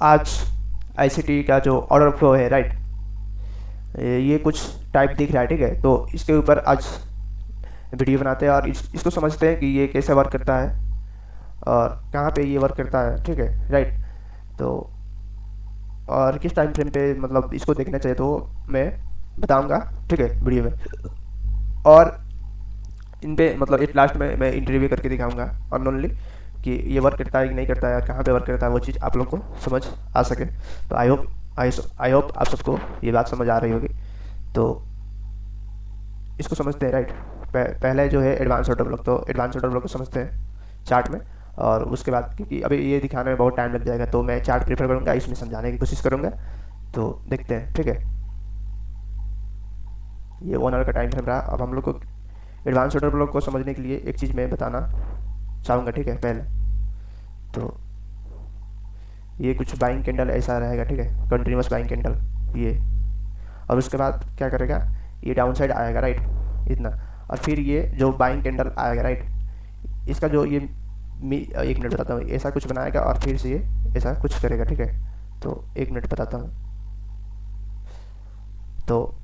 आज आईसीटी का जो ऑर्डर फ्लो है राइट, ये कुछ टाइप दिख रहा है, ठीक है। तो इसके ऊपर आज वीडियो बनाते हैं और इसको समझते हैं कि ये कैसे वर्क करता है और कहाँ पे ये वर्क करता है, ठीक है राइट। तो और किस टाइम फ्रेम पे मतलब इसको देखना चाहिए तो मैं बताऊंगा, ठीक है, वीडियो में। और इन पे मतलब एक लास्ट में मैं इंटरव्यू करके दिखाऊंगा अननोनली कि ये वर्क करता है कि नहीं करता है और कहाँ पे वर्क करता है, वो चीज़ आप लोग को समझ आ सके। तो आई होप आप सबको ये बात समझ आ रही होगी। तो इसको समझते हैं राइट। पहले जो है एडवांस ऑर्डर ब्लॉक, तो एडवांस ऑर्डर ब्लॉक को समझते हैं चार्ट में। और उसके बाद क्योंकि अभी ये दिखाने में बहुत टाइम लग जाएगा तो मैं चार्ट प्रेफर करूँगा, इसमें समझाने की कोशिश करूँगा। तो देखते हैं, ठीक है। ये 1 आवर का टाइम फ्रेम रहा। अब हम लोग को एडवांस ऑर्डर ब्लॉक को समझने के लिए एक चीज़ मैं बताना चाहूँगा, ठीक है। पहले तो ये कुछ बाइंग कैंडल ऐसा रहेगा, ठीक है, कंटिन्यूस बाइंग कैंडल ये। और उसके बाद क्या करेगा, ये डाउन साइड आएगा राइट, इतना। और फिर ये जो बाइंग कैंडल आएगा राइट, इसका जो ये एक मिनट बताता हूँ, ऐसा कुछ बनाएगा और फिर से ये ऐसा कुछ करेगा, ठीक है। तो एक मिनट बताता हूँ। तो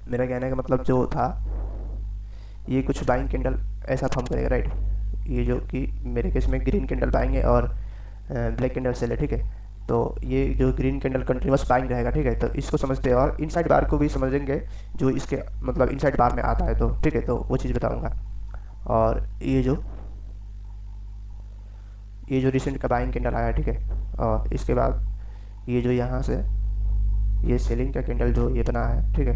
मेरा कहने का मतलब जो था, ये कुछ बाइंग कैंडल ऐसा फॉर्म करेगा राइट। ये जो कि मेरे केस में ग्रीन कैंडल बाइंग है और ब्लैक कैंडल सेल है, ठीक है। तो ये जो ग्रीन कैंडल कंटिन्यूस बाइंग रहेगा, ठीक है। तो इसको समझते हैं और इनसाइड बार को भी समझेंगे जो इसके मतलब इनसाइड बार में आता है, तो ठीक है, तो वो चीज़ बताऊंगा। और ये जो रिसेंट का बाइंग कैंडल आया, ठीक है। और इसके बाद ये जो यहाँ से ये सेलिंग का कैंडल जो ये बना है, ठीक है।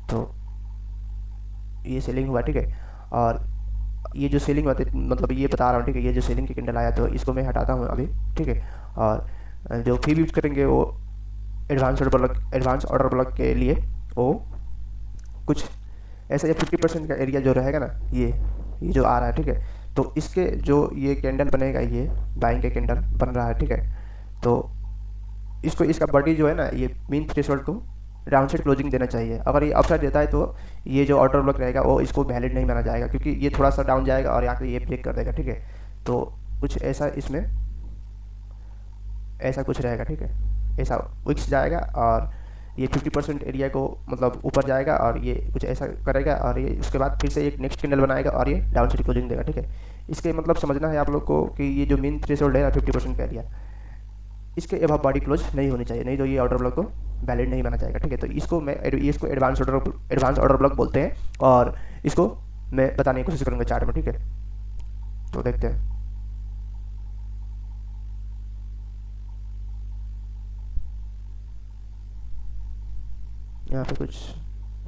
तो ये सेलिंग हुआ, ठीक है। और ये जो सेलिंग हुआ मतलब ये बता रहा हूँ, ठीक है। ये जो सेलिंग की कैंडल आया तो इसको मैं हटाता हूँ अभी, ठीक है। और जो फिर यूज करेंगे वो एडवांस ऑर्डर ब्लॉक के लिए वो कुछ ऐसा, ये 50% का एरिया जो रहेगा ना, ये जो आ रहा है, ठीक है। तो इसके जो ये कैंडल बनेगा, ये बाइंग के कैंडल बन रहा है, ठीक है। तो इसको इसका बॉडी जो है ना, ये मीन थ्रेशोल्ड को डाउन साइड क्लोजिंग देना चाहिए। अगर ये अपसाइड देता है तो ये जो ऑर्डर ब्लॉक रहेगा वो इसको वैलिड नहीं माना जाएगा, क्योंकि ये थोड़ा सा डाउन जाएगा और आके ये ब्रेक कर देगा, ठीक है। तो कुछ ऐसा इसमें ऐसा कुछ रहेगा, ठीक है। ऐसा विक्स जाएगा और ये 50% एरिया को मतलब ऊपर जाएगा और ये कुछ ऐसा करेगा और ये उसके बाद फिर से एक नेक्स्ट कैंडल बनाएगा और ये डाउन साइड क्लोजिंग देगा, ठीक है। इसके मतलब समझना है आप लोग को कि ये जो मीन थ्रेशोल्ड है ना 50% का एरिया, इसके एबव बॉडी क्लोज नहीं होनी चाहिए, नहीं तो ये ऑर्डर ब्लॉक को वैलिड नहीं माना जाएगा, ठीक है। तो इसको एडवांस ऑर्डर ब्लॉक बोलते हैं और इसको मैं बताने की कोशिश करूँगा चार्ट में, ठीक है। तो देखते हैं। यहाँ पे कुछ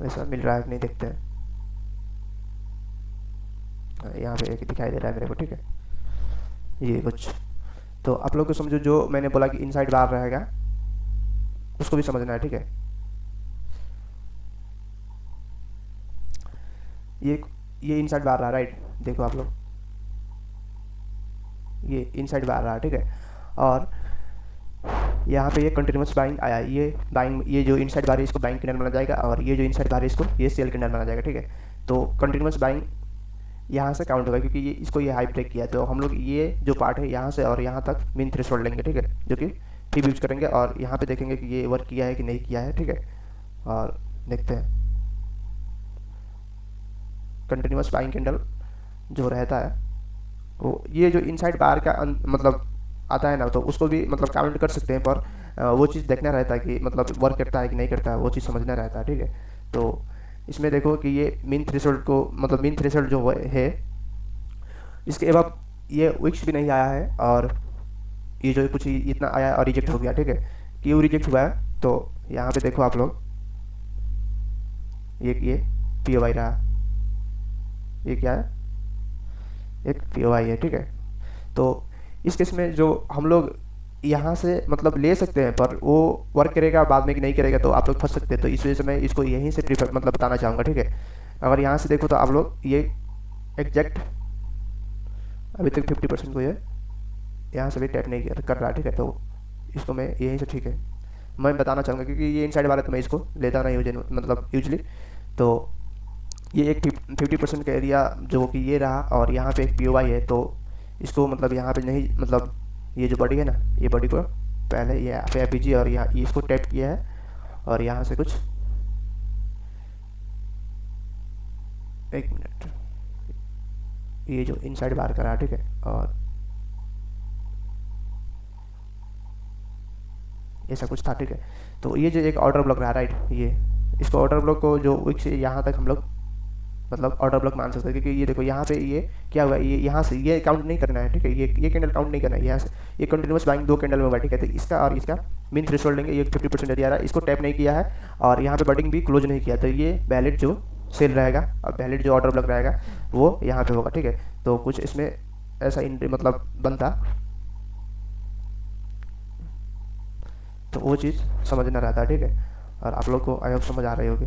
ऐसा मिल रहा है कि नहीं, देखते हैं। यहाँ पे एक दिखाई दे रहा है मेरे को, ठीक है, ये कुछ। तो आप लोग को समझो, जो मैंने बोला कि इनसाइड बार रहेगा उसको भी समझना है, ठीक है। ये इनसाइड बार रहा राइट, देखो आप लोग, ये इनसाइड बार रहा, ठीक है। और यहाँ पे ये कंटिन्यूस बाइंग आया, ये जो इनसाइड बार है इसको बाइंग कैंडल माना जाएगा और ये जो इनसाइड बार है इसको ये सेल कैंडल माना जाएगा, ठीक है। तो कंटिन्यूस बाइंग यहाँ से काउंट होगा क्योंकि ये हाई ब्रेक किया। तो हम लोग ये जो पार्ट है यहाँ से और यहाँ तक मीन थ्रेशोल्ड लेंगे, ठीक है, जो कि फिर यूज करेंगे और यहाँ पे देखेंगे कि ये वर्क किया है कि नहीं किया है, ठीक है। और देखते हैं कंटिन्यूस बाइंग कैंडल जो रहता है वो ये जो इनसाइड बार का मतलब आता है ना, तो उसको भी मतलब काउंट कर सकते हैं, पर वो चीज़ देखना रहता है कि मतलब वर्क करता है कि नहीं करता है, वो चीज़ समझना रहता है, ठीक है। तो इसमें देखो कि ये मीन थ्रेशोल्ड को मतलब मीन थ्रेशोल्ड जो है इसके अब ये विक्स भी नहीं आया है और ये जो कुछ इतना आया और रिजेक्ट हो गया, ठीक है। क्यों रिजेक्ट हुआ है, तो यहाँ पे देखो आप लोग, ये पी ओ आई रहा, ये क्या है, एक पी ओ आई है, ठीक है। तो इस केस में जो हम लोग यहाँ से मतलब ले सकते हैं, पर वो वर्क करेगा बाद में कि नहीं करेगा तो आप लोग फंस सकते हैं। तो इस वजह से मैं इसको यहीं से प्रीफर मतलब बताना चाहूँगा, ठीक है। अगर यहाँ से देखो तो आप लोग ये एग्जैक्ट अभी तक 50% को ये यहाँ से भी टैप नहीं कर रहा, ठीक है। तो इसको मैं यहीं से, ठीक है, मैं बताना चाहूँगा क्योंकि ये इनसाइड वाला तो मैं इसको लेता नहीं यूज मतलब यूजली। तो ये एक 50% का एरिया जो कि ये रहा और यहाँ पे एक पी ओ आई है, तो इसको मतलब यहाँ पे नहीं मतलब ये जो बॉडी है ना, ये बॉडी को पहले ये यहाँ पे एपीजी और यहाँ इसको टैप किया है और यहाँ से कुछ, एक मिनट, ये जो इनसाइड बार करा, ठीक है, और ऐसा कुछ था, ठीक है। तो ये जो एक ऑर्डर ब्लॉक रहा, राइट, ये इसको ऑर्डर ब्लॉक को जो विक से यहाँ तक हम लोग मतलब ऑर्डर ब्लॉक मान सकते हैं, क्योंकि ये देखो यहाँ पे ये क्या हुआ, ये यहाँ से ये काउंट नहीं करना है, ठीक है, ये कैंडल काउंट नहीं करना है यहाँ से, ये कंटिन्यूस बाइंग 2 कैंडल में हुआ, ठीक है। तो इसका और इसका मीन थ्रेशोल्ड लेंगे, ये 50% एरिया रहा है, इसको टैप नहीं किया है और यहाँ पे बडिंग भी क्लोज नहीं किया, तो ये वैलिड जो सेल रहेगा और वैलिड जो ऑर्डर ब्लॉक रहेगा वो यहाँ पे होगा, ठीक है। तो कुछ इसमें ऐसा मतलब बनता, तो वो चीज़ समझना रहता है, ठीक है। और आप लोग को आई होप समझ आ रही होगी।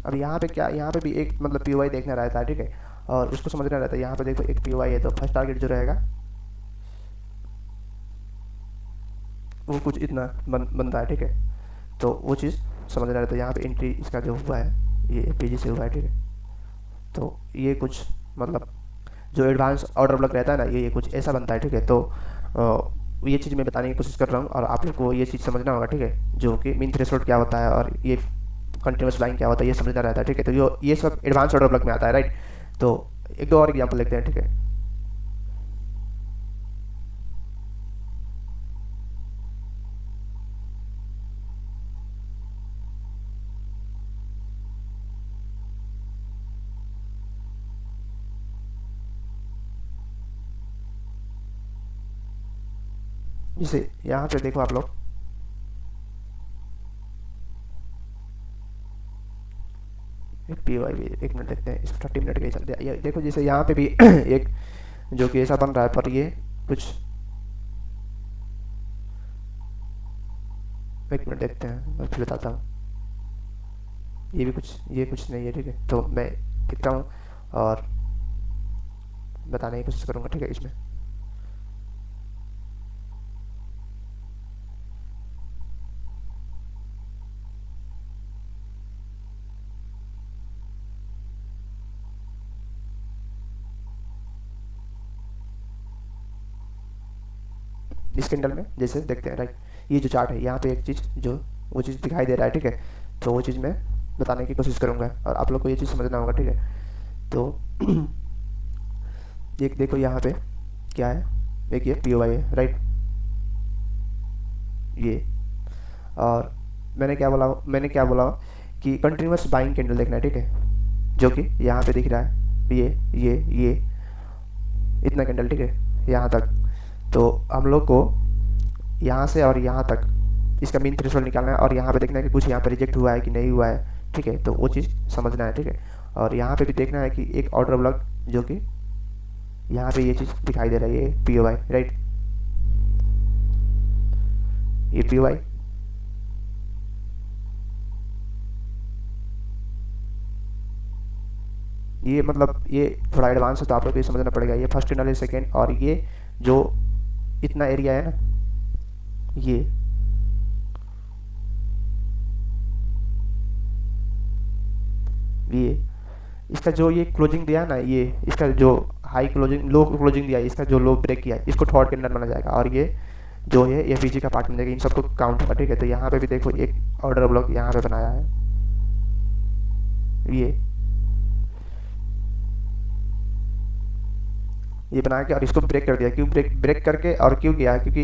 अब यहाँ पे क्या, यहाँ पे भी एक मतलब पीओआई देखना रहता है, ठीक है, और उसको समझना रहता है। यहाँ पे देखो एक पीओआई है, तो फर्स्ट टारगेट जो रहेगा वो कुछ इतना बनता है, ठीक है। तो वो चीज़ समझना रहता है। यहाँ पे एंट्री इसका जो हुआ है ये पीजी से हुआ है, ठीक है। तो ये कुछ मतलब जो एडवांस ऑर्डर ब्लॉक रहता है ना, ये कुछ ऐसा बनता है, ठीक है। तो ये चीज़ मैं बताने की कोशिश कर रहा हूँ और आप लोग को ये चीज़ समझना होगा, ठीक है, जो कि मीन थ्रेशोल्ड क्या होता है और ये कंटिन्यूस बाइंग क्या होता है, ये समझना रहता है, ठीक है। तो ये सब एडवांस ऑर्डर ब्लॉक में आता है, राइट। तो एक दो और एग्जाम्पल देखते हैं, ठीक है। जैसे यहाँ पे देखो आप लोग, एक पी वाई भी, एक मिनट देखते हैं, इसको 30 मिनट के ही चलते हैं। ये देखो जैसे यहाँ पे भी एक जो कि ऐसा बन रहा है, पर ये कुछ, एक मिनट देखते हैं, मैं फिर बताता हूँ। ये कुछ नहीं है, ठीक है। तो मैं दिखता हूँ और बताने की कोशिश करूँगा, ठीक है, इसमें। इस कैंडल में जैसे देखते हैं, राइट, ये जो चार्ट है यहाँ पे एक चीज़ जो वो चीज़ दिखाई दे रहा है, ठीक है। तो वो चीज़ मैं बताने की कोशिश करूँगा और आप लोग को ये चीज़ समझना होगा, ठीक है। तो एक देखो यहाँ पे क्या है, एक ये पी ओ वाई है, राइट, ये, और मैंने क्या बोला कि कंटिन्यूस बाइंग कैंडल देखना है, ठीक है, जो कि यहाँ पे दिख रहा है, ये इतना कैंडल, ठीक है, यहाँ तक। तो हम लोग को यहाँ से और यहाँ तक इसका मीन थ्रेशोल्ड निकालना है और यहाँ पे देखना है कि कुछ यहाँ पे रिजेक्ट हुआ है कि नहीं हुआ है, ठीक है। तो वो चीज़ समझना है, ठीक है। और यहाँ पे भी देखना है कि एक ऑर्डर ब्लॉक जो कि यहाँ पे ये चीज़ दिखाई दे रहा है, ये पी ओ वाई, राइट, ये पी ओ वाई, ये मतलब ये थोड़ा एडवांस है, तो आप लोग को ये समझना पड़ेगा। ये फर्स्ट कैंडल है, सेकेंड, और ये जो इतना एरिया है ना, ये इसका जो ये क्लोजिंग दिया ना, ये इसका जो हाई क्लोजिंग, लो क्लोजिंग दिया है, इसका जो लो ब्रेक किया है, इसको थर्ड कैंडल माना जाएगा और ये जो है ये पीजी का पार्ट बन जाएगा। इन सबको काउंट होगा, ठीक है। तो यहाँ पे भी देखो एक ऑर्डर ब्लॉक यहाँ पे बनाया है, ये बना के और इसको ब्रेक कर दिया। क्यों ब्रेक करके और क्यों किया, क्योंकि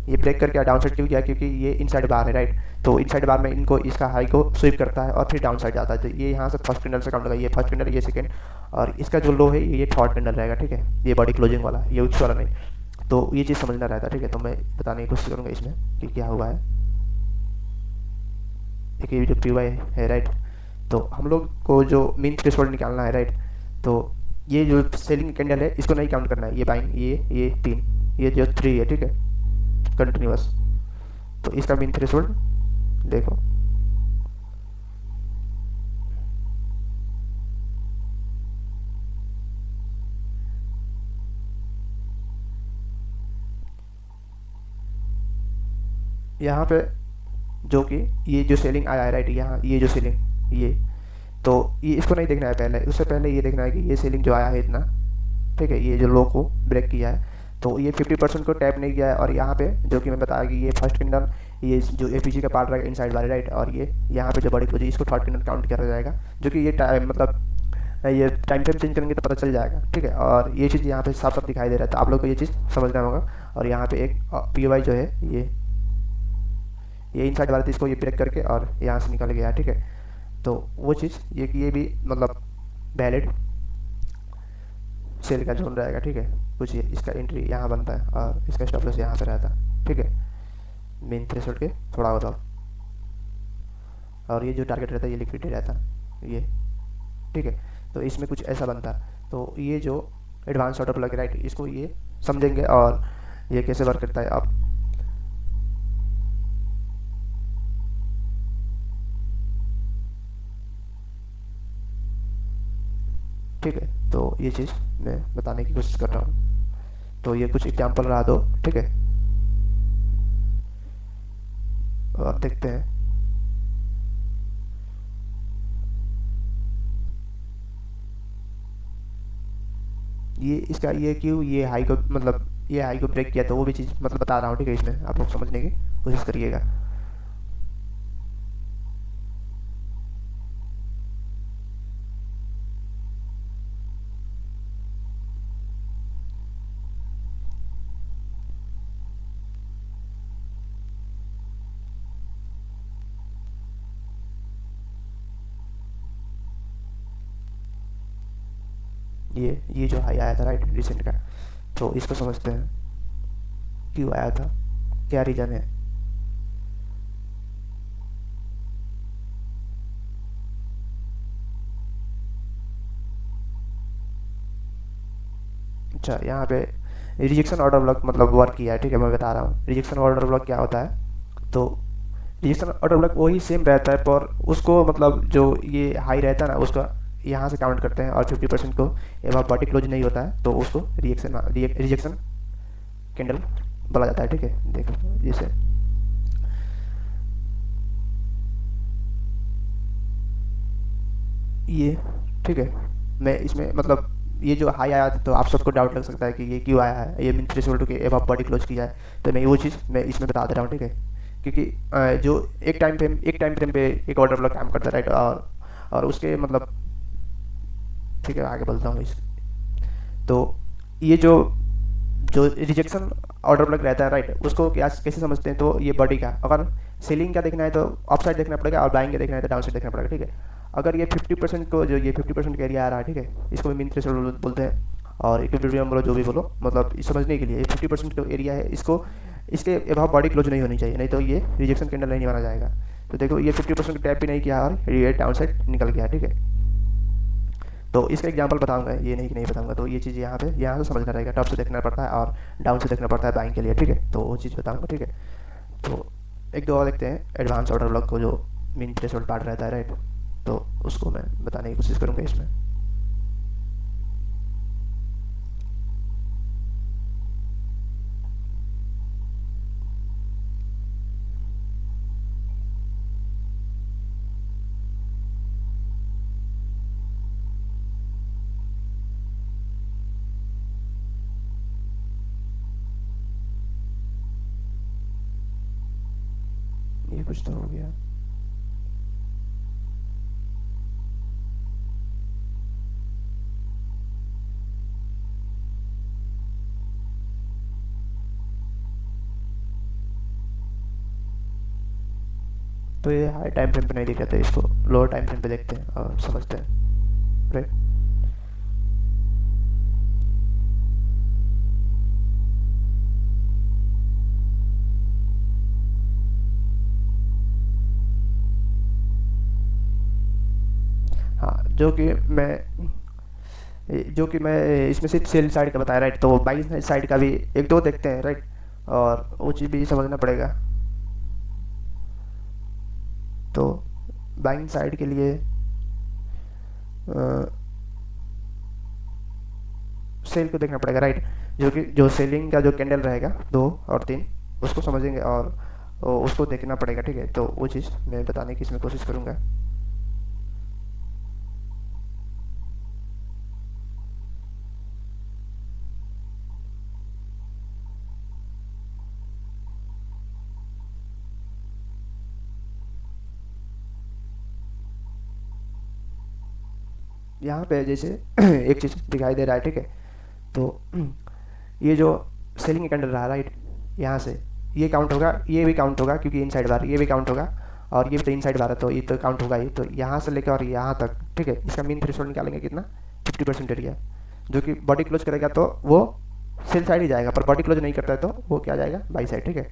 ये ब्रेक करके डाउन साइड क्यों किया, क्योंकि ये इनसाइड बार है, राइट। तो इनसाइड बार में इनको इसका हाई को स्वीप करता है और फिर डाउन साइड जाता है। तो ये यहाँ से फर्स्ट कैंडल से काउंट होगा, ये फर्स्ट कैंडल, ये सेकंड, और इसका जो लो है ये थर्ड कैंडल रहेगा, ठीक है, ये बॉडी क्लोजिंग वाला, ये उच्च वाला नहीं। तो ये चीज़ समझना रहता है, ठीक है। तो मैं बताने की कोशिश करूँगा इसमें कि क्या हुआ है। एक ये जो पी वाई है, राइट, तो हम लोग को जो मीन थ्रेशोल्ड निकालना है, राइट। तो ये जो सेलिंग कैंडल है इसको नहीं काउंट करना है, ये बाइंग, ये तीन, ये जो थ्री है, ठीक है, कंटिन्यूस। तो इसका मीन थ्रेशोल्ड देखो, यहाँ पे जो कि ये जो सेलिंग आया है राइट, यहाँ ये जो सेलिंग ये, तो ये इसको नहीं देखना है पहले, उससे पहले ये देखना है कि ये सेलिंग जो आया है इतना, ठीक है, ये जो लो को ब्रेक किया है, तो ये 50% को टैप नहीं किया है, और यहाँ पे जो कि मैं बताया कि ये फर्स्ट कैंडल, ये जो एपीजी का पार्ट रहेगा इनसाइड वाले राइट, और ये यहाँ पे जो बड़ी क्लोज इसको थर्ड कैंडल काउंट किया जाएगा, जो कि ये टाइम मतलब ये टाइम फ्रेम चेंज करेंगे तो पता चल जाएगा, ठीक है। और ये चीज़ यहाँ पे साफ साफ दिखाई दे रहा है, तो आप लोग को ये चीज़ समझना होगा। और यहाँ पे एक पी जो है ये इनसाइड वाला था, इसको ये ब्रेक करके और यहाँ से निकल गया, ठीक है। तो वो चीज़ ये कि ये भी मतलब वैलिड सेल का जोन रहेगा, ठीक है। कुछ ये इसका एंट्री यहाँ बनता है और इसका स्टॉप लॉस यहाँ पे रहता है, ठीक है, मेन थ्रेशोल्ड के थोड़ा होता, और ये जो टारगेट रहता है ये लिक्विडिटी रहता है ये, ठीक है। तो इसमें कुछ ऐसा बनता है, तो ये जो एडवांस ऑर्डर लगे राइट, इसको ये समझेंगे और ये कैसे वर्क करता है आप, ठीक है। तो ये चीज़ मैं बताने की कोशिश कर रहा हूँ, तो ये कुछ एग्जांपल रहा दो, ठीक है। अब देखते हैं, ये इसका ये क्यों ये हाई को मतलब ये हाई को ब्रेक किया, तो वो भी चीज़ मतलब बता रहा हूँ, ठीक है। इसमें आप लोग समझने की कोशिश करिएगा। ये जो हाई आया था राइट रिसेंट का, तो इसको समझते हैं क्यों आया था, क्या रीज़न है। अच्छा, यहाँ पे रिजेक्शन ऑर्डर ब्लॉक मतलब वर्क किया है, ठीक है। मैं बता रहा हूँ रिजेक्शन ऑर्डर ब्लॉक क्या होता है। तो रिजेक्शन ऑर्डर ब्लॉक वही सेम रहता है, पर उसको मतलब जो ये हाई रहता है ना, उसका यहाँ से काउंट करते हैं, और 50% को एवं बॉडी क्लोज नहीं होता है तो उसको रिजेक्शन कैंडल बोला जाता है, ठीक है। देखो जैसे ये, ठीक है। मैं इसमें मतलब ये जो हाई आया था, तो आप सबको डाउट लग सकता है कि ये क्यों आया है, ये मीन थ्रेशोल्ड के एवं बॉडी क्लोज किया है, तो मैं वो चीज़ मैं इसमें बता दे रहा हूँ, ठीक है। क्योंकि जो एक टाइम फ्रेम पे एक ऑर्डर ब्लॉक काम करता है राइट, और उसके मतलब, ठीक है आगे बोलता हूँ इस, तो ये जो जो रिजेक्शन ऑर्डर ब्लॉक रहता है राइट, उसको क्या कैसे समझते हैं, तो ये बॉडी का अगर सेलिंग का देखना है तो अप साइड देखना पड़ेगा, और बाइंग का देखना है तो डाउन साइड देखना पड़ेगा, ठीक है। अगर ये 50% को जो ये 50% का एरिया आ रहा है, ठीक है, इसको भी मीन थ्रेशोल्ड बोलते हैं, और इक्विलिब्रियम बोलो जो भी बोलो, मतलब इस समझने के लिए ये 50% का एरिया है, इसको इसके अभाव बॉडी क्लोज नहीं होनी चाहिए, नहीं तो ये रिजेक्शन कैंडल नहीं माना जाएगा। तो देखो ये 50% टैप भी नहीं किया और ये डाउन साइड निकल गया, ठीक है। तो इसका एग्जांपल बताऊंगा, ये नहीं कि नहीं बताऊंगा, तो ये चीज़ यहाँ से समझना रहेगा, टॉप से देखना पड़ता है और डाउन से देखना पड़ता है बाइंग के लिए, ठीक है। तो वो चीज़ बताऊंगा, ठीक है। तो एक दो और देखते हैं एडवांस ऑर्डर ब्लॉक को, जो मीन थ्रेशोल्ड पार्ट रहता है राइट, तो उसको मैं बताने की कोशिश करूँगा इसमें। ये कुछ तो हो गया, तो ये हाई टाइम फ्रेम पे नहीं दिखाते, इसको लोअर टाइम फ्रेम पे देखते हैं और समझते हैं, राइट। हाँ, जो कि मैं इसमें सिर्फ सेल साइड का बताया राइट, तो बाई साइड का भी एक दो देखते हैं राइट, और वो चीज़ भी समझना पड़ेगा। तो बाइंग साइड के लिए सेल को देखना पड़ेगा राइट, जो कि जो सेलिंग का जो कैंडल रहेगा 2 और 3, उसको समझेंगे, और उसको देखना पड़ेगा, ठीक है। तो वो चीज़ मैं बताने की इसमें कोशिश करूँगा। यहाँ पे जैसे एक चीज़ दिखाई दे रहा है, ठीक है। तो ये जो सेलिंग कैंडल रहा राइट, यहाँ से ये काउंट होगा, ये भी काउंट होगा क्योंकि इनसाइड बार, ये भी काउंट होगा और ये भी तो इनसाइड बार है, तो ये तो काउंट होगा ही। तो यहाँ से लेकर और यहाँ तक, ठीक है, इसका मीन थ्रेशोल्ड निकालेंगे कितना, 50% एरिया, जो कि बॉडी क्लोज करेगा तो वो सेल साइड ही जाएगा, पर बॉडी क्लोज नहीं करता है तो वो क्या जाएगा, बाई साइड, ठीक है।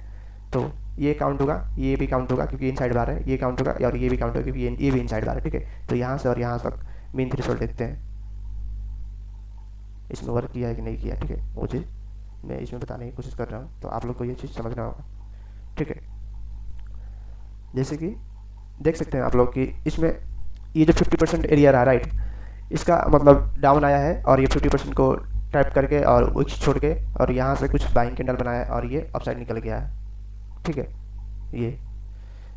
तो ये काउंट होगा, ये भी काउंट होगा क्योंकि इनसाइड बार है, ये काउंट होगा और ये भी काउंट होगा क्योंकि ये भी इनसाइड बार है, ठीक है। तो यहाँ से और यहाँ तक मीन थ्रेशोल्ड देखते हैं इसमें वर्क किया है कि नहीं किया, ठीक है। वो चीज़ मैं इसमें बताने की कोशिश कर रहा हूँ, तो आप लोग को ये चीज़ समझना होगा, ठीक है। जैसे कि देख सकते हैं आप लोग कि इसमें ये जो 50% एरिया रहा राइट, इसका मतलब डाउन आया है और ये 50% को टैप करके और विक्स छोड़ के और यहाँ से कुछ बाइंग कैंडल बनाया और ये अपसाइड निकल गया है, ठीक है। ये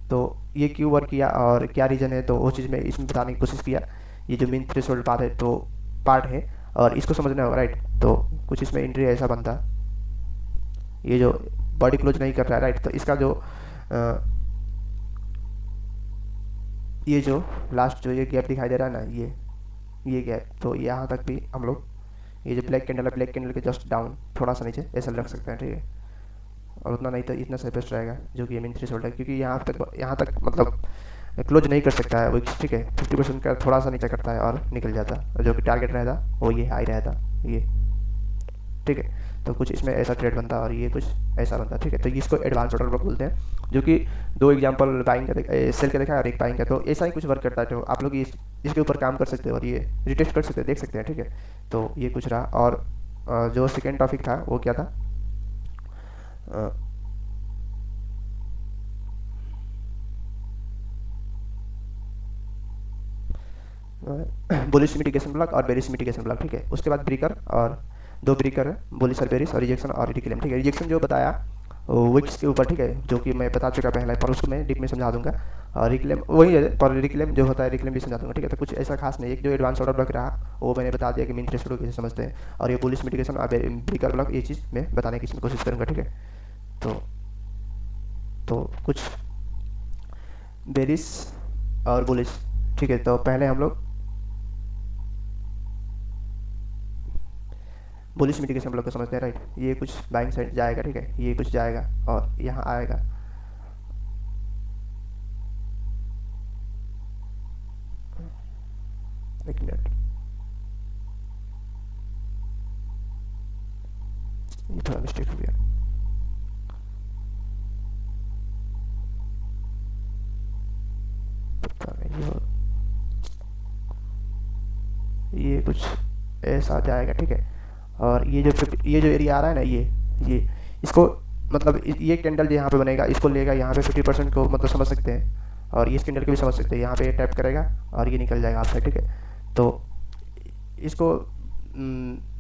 तो ये क्यों वर्क किया और क्या रीज़न है, तो वो चीज़ मैं इसमें बताने की कोशिश किया। ये जो मीन थ्रेशोल्ड पार्ट है तो पार्ट है और इसको समझना होगा राइट। तो कुछ इसमें एंट्री ऐसा बनता, ये जो बॉडी क्लोज नहीं कर रहा है राइट, तो इसका जो ये जो लास्ट जो ये गैप दिखाई दे रहा है ना, ये गैप, तो यहाँ तक भी हम लोग ये जो ब्लैक कैंडल है, ब्लैक कैंडल के जस्ट डाउन थोड़ा सा नीचे ऐसा रख सकते हैं, ठीक है। और उतना नहीं तो इतना सेफेस्ट रहेगा जो कि मीन थ्रेशोल्ड है, क्योंकि यहाँ तक मतलब क्लोज नहीं कर सकता है विक्स, ठीक है। 50% का थोड़ा सा नीचे करता है और निकल जाता है, जो कि टारगेट रहता वो ये हाई रहता, ये, ठीक है। तो कुछ इसमें ऐसा ट्रेड बनता और ये कुछ ऐसा बनता, ठीक है। तो इसको एडवांस ऑर्डर ब्लॉक बोलते हैं, जो कि दो एग्जांपल बाइंग का सेल का देखा है और एक बाइंग का, तो ऐसा ही कुछ वर्क करता है। तो आप लोग इसके ऊपर काम कर सकते हो और ये रिटेस्ट कर सकते हैं, देख सकते हैं, ठीक है। तो ये कुछ रहा। और जो सेकेंड टॉपिक था वो क्या था, बुलिश मिटिगेशन ब्लॉक और बेरिश मिटिगेशन ब्लॉक, ठीक है। उसके बाद ब्रेकर और दो ब्रेकर है, बुलिश और बेरिश, और रिजेक्शन और रिक्लेम, ठीक है। रिजेक्शन जो बताया विक्स के ऊपर, ठीक है, जो कि मैं बता चुका पहले, पर उसको मैं डीप में समझा दूंगा। और रिक्लेम वही है, पर रिक्लेम जो होता है रिक्लेम भी समझा दूंगा, ठीक है। तो कुछ ऐसा खास नहीं, एक जो एडवांस ऑर्डर ब्लॉक रहा वो मैंने बता दिया कि मीन थ्रेशोल्ड कैसे समझते हैं, और ये बुलिश मिटिगेशन और ब्रेकर ब्लॉक ये चीज़ मैं बताने की कोशिश करूँगा, ठीक है। तो कुछ बेरिश और बुलिश, ठीक है। तो पहले हम लोग बुलिश मिटिगेशन ब्लॉक को समझते हैं राइट। ये कुछ बाइंग साइड जाएगा, ठीक है, ये कुछ जाएगा और यहाँ आएगा, एक मिनट, ये थोड़ा मिस्टेक हो गया, पता नहीं, ये कुछ ऐसा जाएगा, ठीक है। और ये जो एरिया आ रहा है ना, ये इसको मतलब ये कैंडल जो यहाँ पे बनेगा इसको लेगा यहाँ पे 50% को मतलब समझ सकते हैं, और इस कैंडल को भी समझ सकते हैं। यहाँ पे टैप करेगा और ये निकल जाएगा आपसे, ठीक है। तो इसको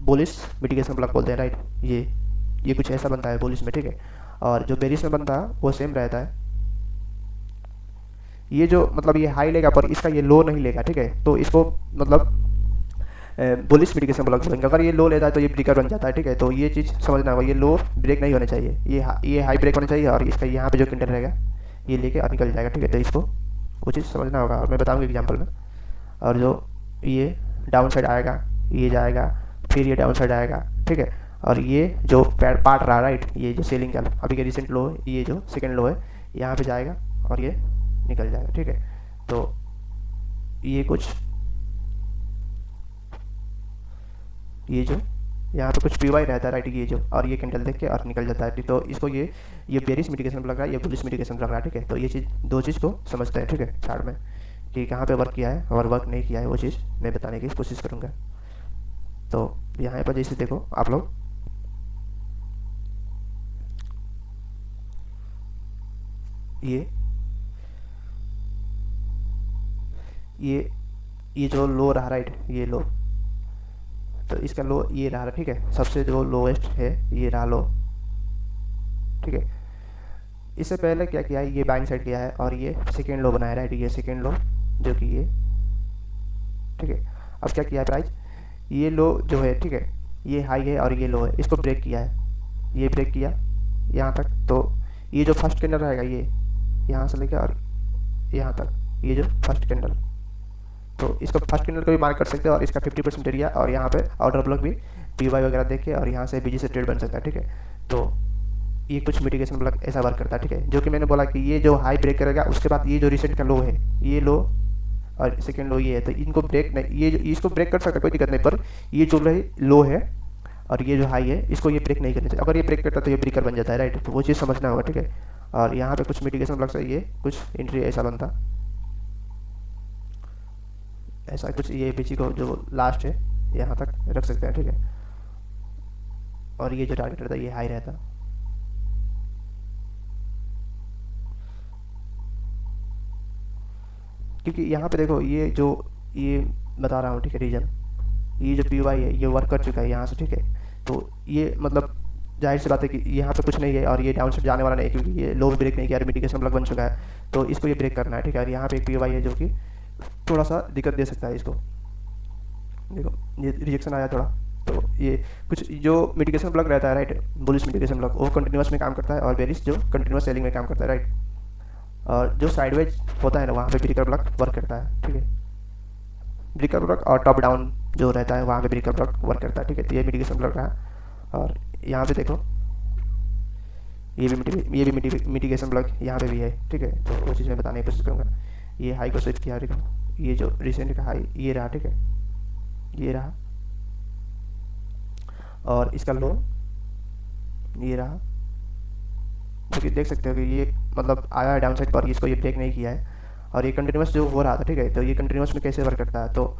बुलिश मिटिगेशन ब्लॉक बोलते हैं राइट। ये कुछ ऐसा बनता है बुलिश में, ठीक है। और जो बेरिश में बनता है वो सेम रहता है, ये जो मतलब ये हाई लेगा पर इसका ये लो नहीं लेगा, ठीक है। तो इसको मतलब बुलिश मिटिगेशन ब्लॉक बोलेंगे। अगर ये लो लेता है तो ये ब्रेकर बन जाता है, ठीक है। तो ये चीज़ समझना होगा, ये लो ब्रेक नहीं होना चाहिए, ये हाई ब्रेक होना चाहिए, और इसका यहाँ पे जो कैंडल रहेगा ये लेके और निकल जाएगा, ठीक है। तो इसको वो चीज़ समझना होगा और मैं बताऊँगा एग्जाम्पल में। और जो ये डाउन साइड आएगा, ये जाएगा, फिर ये डाउन साइड आएगा, ठीक है। और ये जो पार्ट रहा राइट, ये जो सेलिंग का अभी के रिसेंट लो है, ये जो सेकेंड लो है, यहाँ पे जाएगा और ये निकल जाएगा, ठीक है। तो ये कुछ ये जो यहाँ पे कुछ पीवाई रहता है राइट, ये जो, और ये कैंडल देख के और निकल जाता है। तो इसको ये बेरिश मिटिगेशन लग रहा है, ये बुलिश मिटिगेशन लग रहा है, ठीक है। तो ये चीज़ दो चीज़ को समझते हैं, ठीक है, चार्ट में कि कहाँ पे वर्क किया है और वर्क नहीं किया है, वो चीज़ मैं बताने की कोशिश करूँगा। तो यहाँ पर जैसे देखो आप लोग, ये जो लो रहा राइट, ये लो, तो इसका लो ये रहा, ठीक है। सबसे जो लोएस्ट है ये रहा लो, ठीक है। इससे पहले क्या किया है, ये बाइंग साइड किया है और ये सेकेंड लो बनाया, राइट, ये सेकेंड लो जो कि ये, ठीक है। अब क्या किया है प्राइस, ये लो जो है, ठीक है, ये हाई है और ये लो है, इसको ब्रेक किया है, ये ब्रेक किया यहाँ तक। तो ये जो फर्स्ट कैंडल रहेगा ये यहाँ से लेकर और यहाँ तक, ये जो फर्स्ट कैंडल, तो इसको फर्स्ट कैंडल को भी मार्क कर सकते हैं और इसका 50% एरिया, और यहाँ पे आउटर ब्लॉक भी PY वगैरह देख के और यहाँ से BG से ट्रेड बन सकता है, ठीक है। तो ये कुछ मिटिगेशन ब्लॉक ऐसा वर्क करता है, ठीक है। जो कि मैंने बोला कि ये जो हाई ब्रेक करेगा उसके बाद ये जो रिसेंट का लो है, ये लो और सेकेंड लो ये है, तो इनको ब्रेक नहीं, ये जो इसको ब्रेक कर सकता है कोई दिक्कत नहीं, पर ये जो लो है और ये जो हाई है इसको ये ब्रेक नहीं करना चाहिए। अगर ये ब्रेक करता है तो ये ब्रेकर बन जाता है, राइट, तो वो चीज़ समझना होगा, ठीक है। और यहाँ पे कुछ मिटिगेशन ब्लॉक से ये कुछ एंट्री ऐसा बनता, ऐसा कुछ, ये BG को जो लास्ट है यहाँ तक रख सकते हैं, ठीक है। और ये जो टारगेट रहता है ये हाई रहता, क्योंकि यहाँ पे देखो ये जो ये बता रहा हूँ, ठीक है, रीजन, ये जो PY है ये वर्क कर चुका है यहाँ से, ठीक है। तो ये मतलब जाहिर सी बात है कि यहाँ पे कुछ नहीं है और ये डाउन साइड जाने वाला नहीं है, क्योंकि ये लो ब्रेक नहीं किया और मिटिगेशन ब्लॉक बन चुका है, तो इसको ये ब्रेक करना है, ठीक है। और यहाँ पे एक PY है जो कि थोड़ा सा दिक्कत दे सकता है इसको, देखो ये रिजेक्शन आया थोड़ा। तो ये कुछ जो मिटिगेशन ब्लॉक रहता है, राइट, बुलिश मिटिगेशन ब्लॉक, वो कंटिन्यूस में काम करता है और बेरिश जो कंटिन्यूस सेलिंग में काम करता है, राइट। और जो साइडवेज होता है ना वहाँ पे ब्रेकर ब्लॉक वर्क करता है, ठीक है। ब्रेकर ब्लॉक और टॉप डाउन जो रहता है वहाँ पे ब्रेकर ब्लॉक वर्क करता है, ठीक है। तो ये मिटिगेशन ब्लॉक रहा और यहाँ पे देखो ये भी मिटिगेशन ब्लॉक यहाँ पे भी है, ठीक है। तो वो चीज़ मैं बताने की कोशिश करूँगा। ये हाई को स्विच किया, देखो ये जो रिसेंट का हाई ये रहा, ठीक है, ये रहा, और इसका लो ये रहा, क्योंकि देख सकते हो कि ये मतलब आया है डाउन साइड पर, इसको ये ब्रेक नहीं किया है और ये कंटिन्यूस जो हो रहा था, ठीक है। तो ये कंटिन्यूस में कैसे वर्क करता है, तो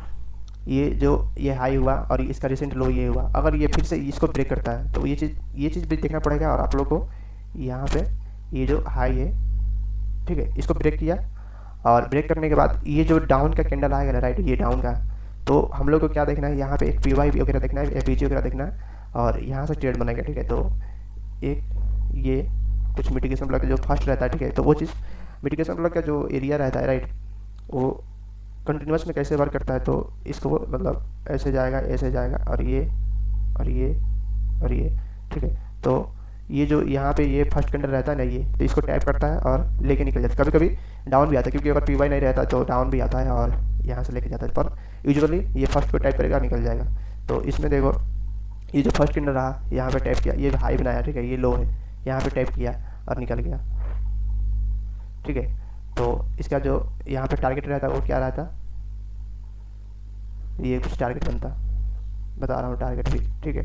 ये जो ये हाई हुआ और इसका रिसेंट लो ये हुआ, अगर ये फिर से इसको ब्रेक करता है तो ये चीज़ भी देखना पड़ेगा। और आप लोग को यहाँ पे ये जो हाई है, ठीक है, इसको ब्रेक किया और ब्रेक करने के बाद ये जो डाउन का कैंडल आएगा ना, राइट, ये डाउन का, तो हम लोग को क्या देखना है, यहाँ पे एक PY वगैरह देखना है, BG वगैरह देखना है और यहाँ से ट्रेड बनेगा, ठीक है। तो एक ये कुछ मिटिगेशन ब्लॉक जो फर्स्ट रहता है, ठीक है, तो वो चीज़ मिटिगेशन ब्लॉक का जो एरिया रहता है, राइट, वो कंटिन्यूस में कैसे वर्क करता है, तो इसको मतलब ऐसे जाएगा, ऐसे जाएगा और ये और ये और ये, ठीक है। तो ये जो यहाँ पे ये फर्स्ट कैंडल रहता है ना, ये तो इसको टैप करता है और लेके निकल जाता है। कभी कभी डाउन भी आता है, क्योंकि अगर PY नहीं रहता तो डाउन भी आता है और यहाँ से लेके जाता है, पर यूजुअली ये फर्स्ट को टैप करेगा निकल जाएगा। तो इसमें देखो ये जो फर्स्ट कैंडल रहा यहाँ पे टैप किया, ये हाई बनाया, ठीक है, ये लो है, यहाँ पे टैप किया और निकल गया, ठीक है। तो इसका जो यहाँ पे टारगेट रहता है वो क्या रहता, ये कुछ टारगेट बनता, बता रहा हूँ टारगेट भी, ठीक है।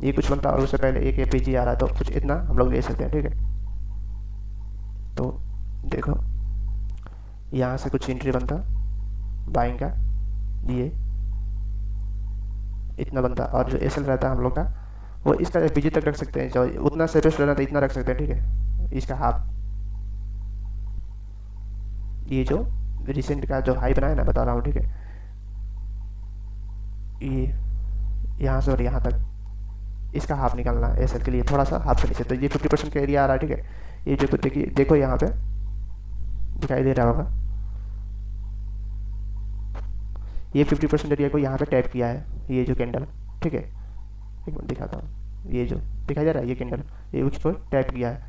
ये कुछ बनता और उससे पहले एक APG आ रहा है, तो कुछ इतना हम लोग ले सकते हैं, ठीक है। तो देखो यहाँ से कुछ एंट्री बनता बाइंग का, ये इतना बनता, और जो SL रहता है हम लोग का वो इसका BG तक रख सकते हैं, जो उतना सेफेस्ट रहना था इतना रख सकते हैं, ठीक है। इसका हाफ, ये जो रिसेंट का जो हाई बनाया ना, बता रहा हूँ, ठीक है, ये यहाँ से और यहाँ तक इसका हाफ निकालना है SL के लिए, थोड़ा सा हाफ से नीचे, तो ये 50% का एरिया आ रहा है, ठीक है। ये जो देखिए, देखो यहाँ पे दिखाई दे रहा होगा, ये 50% एरिया को यहाँ पे टैप किया है, ये जो कैंडल, ठीक है, एक मिनट दिखाता हूँ, ये जो दिखाई दे रहा है ये कैंडल, ये उसको टैप किया है,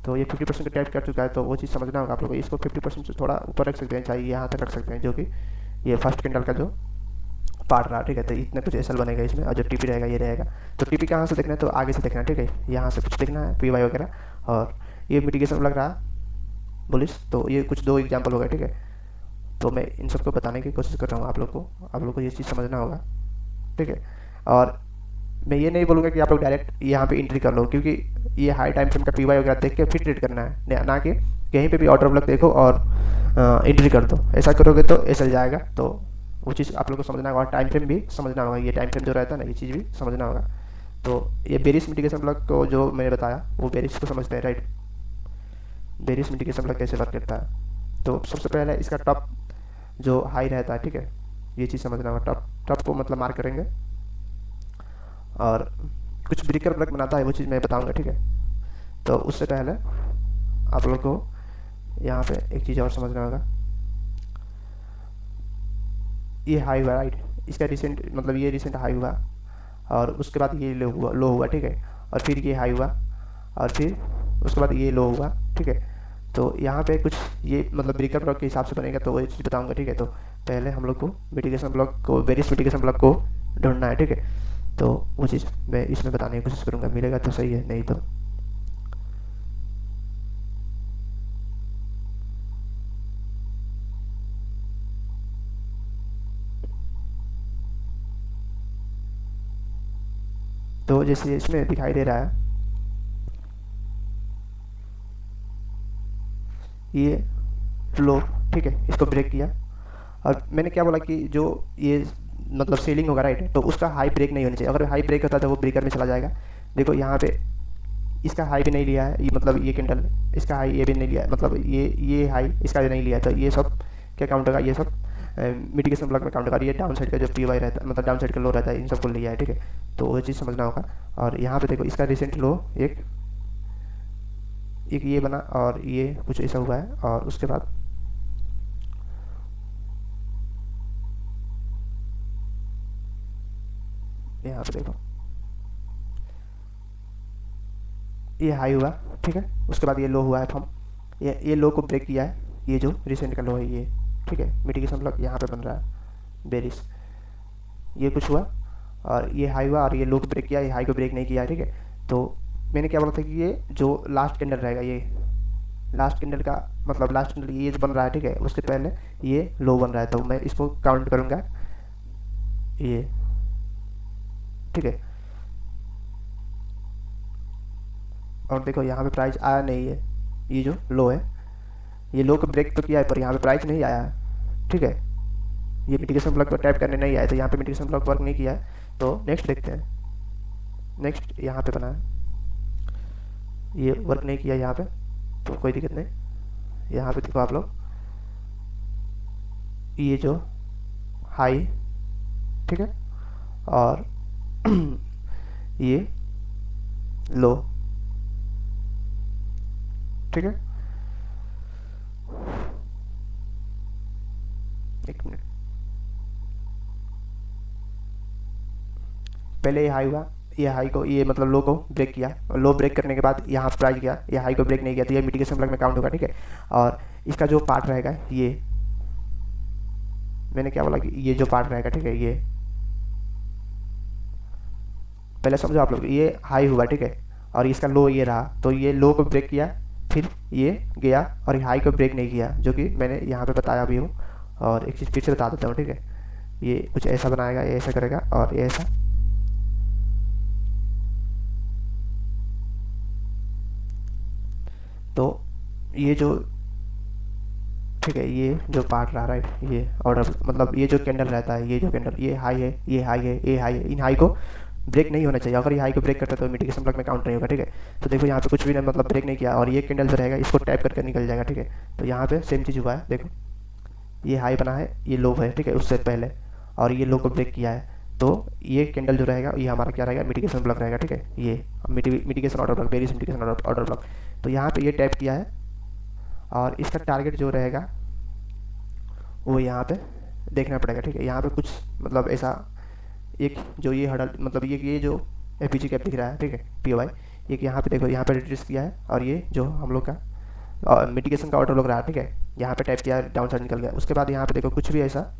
तो ये 50% टैप कर चुका है। तो वो चीज़ समझना होगा आप लोगों को, इसको 50% से थोड़ा ऊपर रख सकते हैं, चाहिए यहाँ तक रख सकते हैं, जो कि ये फर्स्ट कैंडल का जो पार्ट रहा, ठीक है। तो इतना कुछ SL बनेगा इसमें, और जो TP रहेगा ये रहेगा। तो TP कहाँ से देखना है, तो आगे से देखना है, ठीक है, यहाँ से कुछ देखना है PY वगैरह, और ये मिटिगेशन लग रहा बुलिश, तो ये कुछ 2 एग्जाम्पल हो गए, ठीक है। तो मैं इन सबको बताने की कोशिश कर रहा हूँ आप लोग को ये चीज़ समझना होगा, ठीक है। और मैं ये नहीं बोलूँगा कि आप लोग डायरेक्ट यहाँ पे एंट्री कर लो, क्योंकि ये हाई टाइम फ्रेम का PY वगैरह देख के फिर ट्रेड करना है, ना कि कहीं पे भी ऑर्डर ब्लॉक देखो और एंट्री कर दो। ऐसा करोगे तो SL जाएगा, तो वो चीज़ आप लोग को समझना होगा, और टाइम फ्रेम भी समझना होगा, ये टाइम फ्रेम जो रहता है ना, ये चीज़ भी समझना होगा। तो ये बेरिश मिटिगेशन ब्लॉक को जो मैंने बताया वो बेरिश को समझते हैं, राइट, बेरिश मिटिगेशन ब्लॉक कैसे वर्क करता है। तो सबसे पहले इसका टॉप जो हाई रहता है, ठीक है, ये चीज़ समझना होगा। टॉप को मतलब मार्क करेंगे और कुछ ब्रेकर ब्लॉक बनाता है, वो चीज़ मैं बताऊंगा, ठीक है। तो उससे पहले आप लोग को यहाँ पे एक चीज़ और समझना होगा। ये हाई हुआ राइट, इसका रिसेंट मतलब ये रिसेंट हाई हुआ और उसके बाद ये लो हुआ, ठीक है। और फिर ये हाई हुआ और फिर उसके बाद ये लो हुआ, ठीक है। तो यहाँ पे कुछ ये मतलब ब्रेकर ब्लॉक के हिसाब से बनेगा, तो वो चीज़ बताऊंगा, ठीक है। तो पहले हम लोग को मिटिगेशन ब्लॉक को, वेरियस मिटिगेशन ब्लॉक को ढूंढना है, ठीक है। तो वो चीज़ मैं इसमें बताने की कोशिश करूँगा, मिलेगा तो सही है, नहीं तो जैसे इसमें दिखाई दे रहा है ये लो, ठीक है, इसको ब्रेक किया। और मैंने क्या बोला कि जो ये मतलब सेलिंग होगा राइट, तो उसका हाई ब्रेक नहीं होना चाहिए। अगर हाई ब्रेक होता तो वो ब्रेकर में चला जाएगा। देखो यहाँ पे इसका हाई भी नहीं लिया है, ये मतलब ये कैंडल इसका हाई ये भी नहीं लिया है, मतलब ये हाई इसका भी नहीं लिया है। तो ये सब क्या काउंट होगा, ये सब मिटिगेशन ब्लॉक में काउंट होगा। ये डाउन साइड का जो पी वाई रहता है, मतलब डाउन साइड का लो रहता है, इन सबको लिया है, ठीक है। तो वो चीज़ समझना होगा। और यहाँ पे देखो इसका रिसेंट लो एक एक ये बना और ये कुछ ऐसा हुआ है। और उसके बाद यहाँ पे देखो ये हाई हुआ, ठीक है। उसके बाद ये लो हुआ है फॉर्म, ये लो को ब्रेक किया है, ये जो रिसेंट का लो है ये, ठीक है। मिटिगेशन ब्लॉक यहाँ पे बन रहा है बेरिस, ये कुछ हुआ और ये हाई हुआ और ये लो को ब्रेक किया, ये हाई को ब्रेक नहीं किया, ठीक है। तो मैंने क्या बोला था कि ये जो लास्ट कैंडल रहेगा, ये लास्ट कैंडल का मतलब लास्ट कैंडल ये जो बन रहा है, ठीक है, उसके पहले ये लो बन रहा है। तो मैं इसको काउंट करूँगा ये, ठीक है। और देखो यहाँ पे प्राइस आया नहीं है, ये जो लो है ये लो को ब्रेक तो किया है पर यहाँ पे प्राइस नहीं आया है, ठीक है। ये मिटिगेशन ब्लॉक को टैप करने नहीं आया, तो यहाँ पे मिटिगेशन ब्लॉक वर्क नहीं किया है। तो नेक्स्ट देखते हैं। नेक्स्ट यहाँ पे बना है, ये वर्क नहीं किया यहाँ पे, तो कोई दिक्कत नहीं। यहाँ पे देखो आप लोग ये जो हाई, ठीक है, और ये लो, ठीक है। एक मिनट, पहले ये हाई हुआ, ये हाई को ये मतलब लो को ब्रेक किया, और लो ब्रेक करने के बाद यहाँ प्राइस गया, ये हाई को ब्रेक नहीं किया, तो ये मिटिगेशन ब्लॉक में काउंट होगा, ठीक है। और इसका जो पार्ट रहेगा ये, मैंने क्या बोला कि ये जो पार्ट रहेगा, ठीक है, ये पहले समझो आप लोग, ये हाई हुआ, ठीक है, और इसका लो ये रहा, तो ये लो को ब्रेक किया, फिर ये गया और हाई को ब्रेक नहीं किया, जो कि मैंने यहाँ पे बताया भी हूँ। और एक चीज़ फिर से बता देता हूँ, ठीक है। ये कुछ ऐसा बनाएगा, ये ऐसा करेगा और ये ऐसा, तो ये जो, ठीक है, ये जो पार्ट रहा राइट, ये ऑर्डर मतलब ये जो कैंडल रहता है, ये जो कैंडल ये हाई है, ये हाई है, ये हाई है, इन हाई को ब्रेक नहीं होना चाहिए। अगर ये हाई को ब्रेक करता है तो मिटिगेशन ब्लॉक में काउंट नहीं होगा, ठीक है। तो देखो यहाँ पे कुछ भी नहीं मतलब ब्रेक नहीं किया, और ये कैंडल जो रहेगा इसको टैप करके निकल जाएगा, ठीक है। तो यहाँ पे सेम चीज़ हुआ है, देखो ये हाई बना है, ये लो है, ठीक है, उससे पहले, और ये लो को ब्रेक किया है। तो ये कैंडल जो रहेगा ये हमारा क्या रहेगा, मिटिगेशन ब्लॉक रहेगा, ठीक है। ये mitigation order block, various mitigation order block. तो यहाँ पे ये टैप किया है और इसका टारगेट जो रहेगा वो यहाँ पे देखना पड़ेगा, ठीक है। यहाँ पे कुछ मतलब ऐसा एक जो ये हडल मतलब ये जो एपीजी कैप दिख रहा है, ठीक है, पीओवाई, एक यहाँ पे देखो यहाँ पे रिट्रेस किया है, और ये जो हम लोग का मिटिगेशन का ऑर्डर लग रहा है, ठीक है, यहाँ पे टाइप किया, डाउन साइड निकल गया। उसके बाद यहाँ पे देखो कुछ भी ऐसा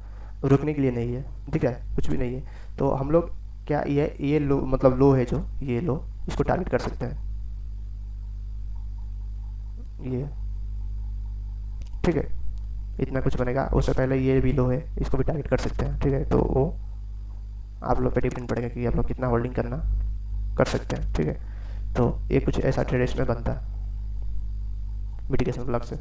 रुकने के लिए नहीं है, दिख रहा है, कुछ भी नहीं है। तो हम लोग क्या ये लो मतलब लो है जो ये लो, इसको टारगेट कर सकते हैं, ये, ठीक है। इतना कुछ बनेगा, उससे पहले ये भी लो है, इसको भी टारगेट कर सकते हैं, ठीक है। तो वो आप लोग पे डिपेंड पड़ेगा कि आप लोग कितना होल्डिंग करना कर सकते हैं, ठीक है। तो ये कुछ ऐसा ट्रेड इसमें बनता है मिटिगेशन ब्लॉक से।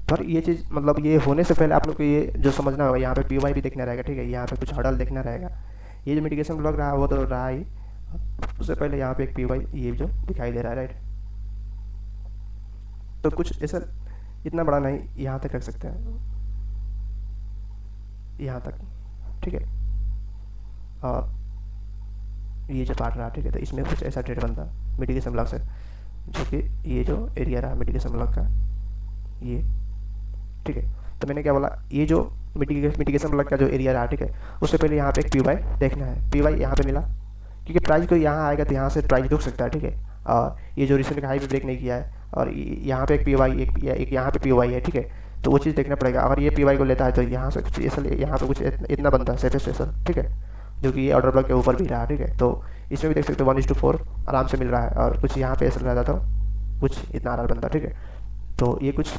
पर ये चीज़ मतलब ये होने से पहले आप लोग को ये जो समझना होगा, यहाँ पे पी भी देखना रहेगा, ठीक है। यहाँ पे कुछ हडल देखना रहेगा, ये जो मिटिगेशन ब्लॉक रहा वो तो रहा ही, उससे पहले यहाँ पे एक पी ये जो दिखाई दे रहा है राइट। तो कुछ ऐसा इतना बड़ा नहीं, यहाँ तक रख सकते हैं। यहाँ तक, ठीक है। और ये जो पार्ट रहा, ठीक है, तो इसमें कुछ ऐसा ट्रेड बनता मिटिगेशन ब्लॉक से, जो कि ये जो एरिया रहा मिटिगेशन ब्लॉक का, ये, ठीक है। तो मैंने क्या बोला, ये जो मिटिगेशन ब्लॉक का जो एरिया रहा, ठीक है, उससे पहले यहाँ पे एक पी वाई देखना है। पी वाई यहाँ पे मिला, क्योंकि प्राइस को यहाँ आएगा तो यहाँ से प्राइस रुक सकता है, ठीक है। और ये जो रिसेंट का हाई भी ब्रेक नहीं किया है, और यहाँ पे एक पी वाई, एक यहाँ पे पी वाई है, ठीक है। तो वो चीज़ देखना पड़ेगा। अगर ये पी वाई को लेता है तो यहाँ से कुछ ऐसा, यहाँ पे कुछ इतना बनता है सेफ स्टेशन, ठीक है, जो कि ये ऑर्डर ब्लॉक के ऊपर भी रहा, ठीक है। तो इसमें भी देख सकते हो 1:4 आराम से मिल रहा है, और कुछ यहाँ पे ऐसा रहता था, कुछ इतना आर बनता, ठीक है। तो ये कुछ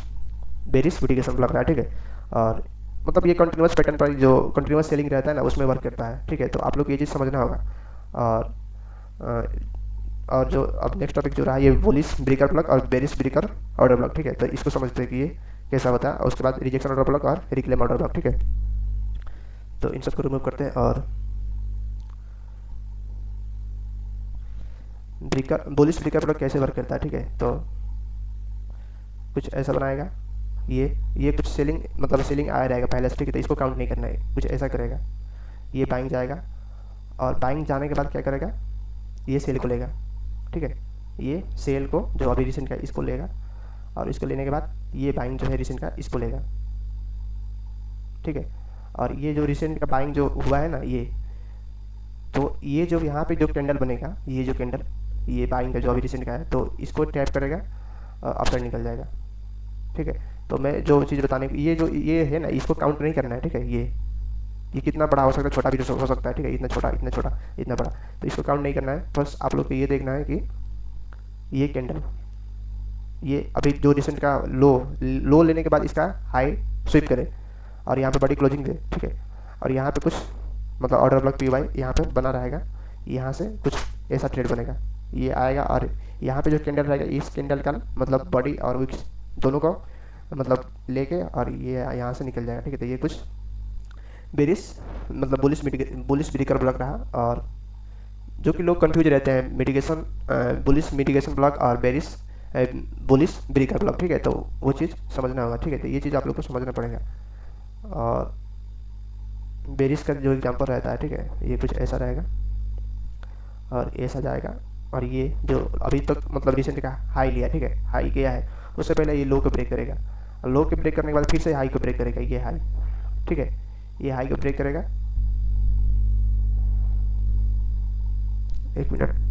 बेरिस मिटिगेशन ब्लॉक रहा है, ठीक है। और मतलब ये कंटिन्यूस पैटर्न पर जो कंटिन्यूस सेलिंग रहता है ना, उसमें वर्क करता है, ठीक है। तो आप लोग ये चीज़ समझना होगा। और और जो अब नेक्स्ट टॉपिक जो रहा, ये बुलिश ब्रेकर ब्लॉक और बेरिस ब्रेकर ऑर्डर ब्लॉक, ठीक है। तो इसको समझते हैं कि ये कैसा होता है, और उसके बाद रिजेक्शन ऑर्डर ब्लॉक और रिक्लेम ऑर्डर ब्लॉक, ठीक है। तो इन सबको रिमूव करते हैं, और ब्रेकर बुलिश ब्रेकर ब्लॉक कैसे वर्क करता है, ठीक है। तो कुछ ऐसा बनाएगा, ये कुछ सेलिंग, मतलब सेलिंग आया रहेगा पहले से, ठीक है। तो इसको काउंट नहीं करना है, कुछ ऐसा करेगा, ये बाइंग जाएगा, और बाइंग जाने के बाद क्या करेगा, ये सेल को लेगा, ठीक है। ये सेल को जो अभी रिसेंट का इसको लेगा, और इसको लेने के बाद ये बाइंग जो है रिसेंट का इसको लेगा, ठीक है। और ये जो रिसेंट का बाइंग जो हुआ है ना, ये तो ये जो यहाँ पे जो कैंडल बनेगा, ये जो कैंडल, ये बाइंग का जो अभी रिसेंट का है, तो इसको टैप करेगा और अपसाइड निकल जाएगा, ठीक है। तो मैं जो चीज़ बताने, ये जो ये है ना, इसको काउंट नहीं करना है, ठीक है। ये कितना बड़ा हो सकता है, छोटा भी हो सकता है, ठीक है। इतना छोटा, इतना छोटा, इतना बड़ा, तो इसको काउंट नहीं करना है। बस आप लोग को ये देखना है कि ये कैंडल, ये अभी जो रिसेंट का लो लेने के बाद इसका हाई स्विप करे, और यहाँ पे बड़ी क्लोजिंग दे, ठीक है। और यहाँ पे कुछ मतलब ऑर्डर ब्लॉक पी वाई यहाँ पे बना रहेगा, यहाँ से कुछ ऐसा ट्रेड बनेगा, ये आएगा, और यहाँ पे जो कैंडल रहेगा, इस कैंडल का मतलब बॉडी और विक्स दोनों को मतलब लेके, और ये यहाँ से निकल जाएगा, ठीक है। तो ये कुछ बेरिस मतलब बुलिश ब्रेकर ब्लॉक रहा, और जो कि लोग कंफ्यूज रहते हैं मिटिगेशन बुलिश मिटिगेशन ब्लॉक और बेरिस बुलिश ब्रेकर ब्लॉक, ठीक है। तो वो चीज़ समझना होगा, ठीक है। तो ये चीज़ आप लोग को समझना पड़ेगा। और बेरिस का जो एग्जांपल रहता है, ठीक है, ये कुछ ऐसा रहेगा, और ऐसा जाएगा, और ये जो अभी तक मतलब रिसेंट का हाई लिया, ठीक है, हाई किया है, उससे पहले ये लो को ब्रेक करेगा, और लो के ब्रेक करने के बाद फिर से हाई को ब्रेक करेगा, ये हाई, ठीक है। ये हाई को ब्रेक करेगा, एक मिनट,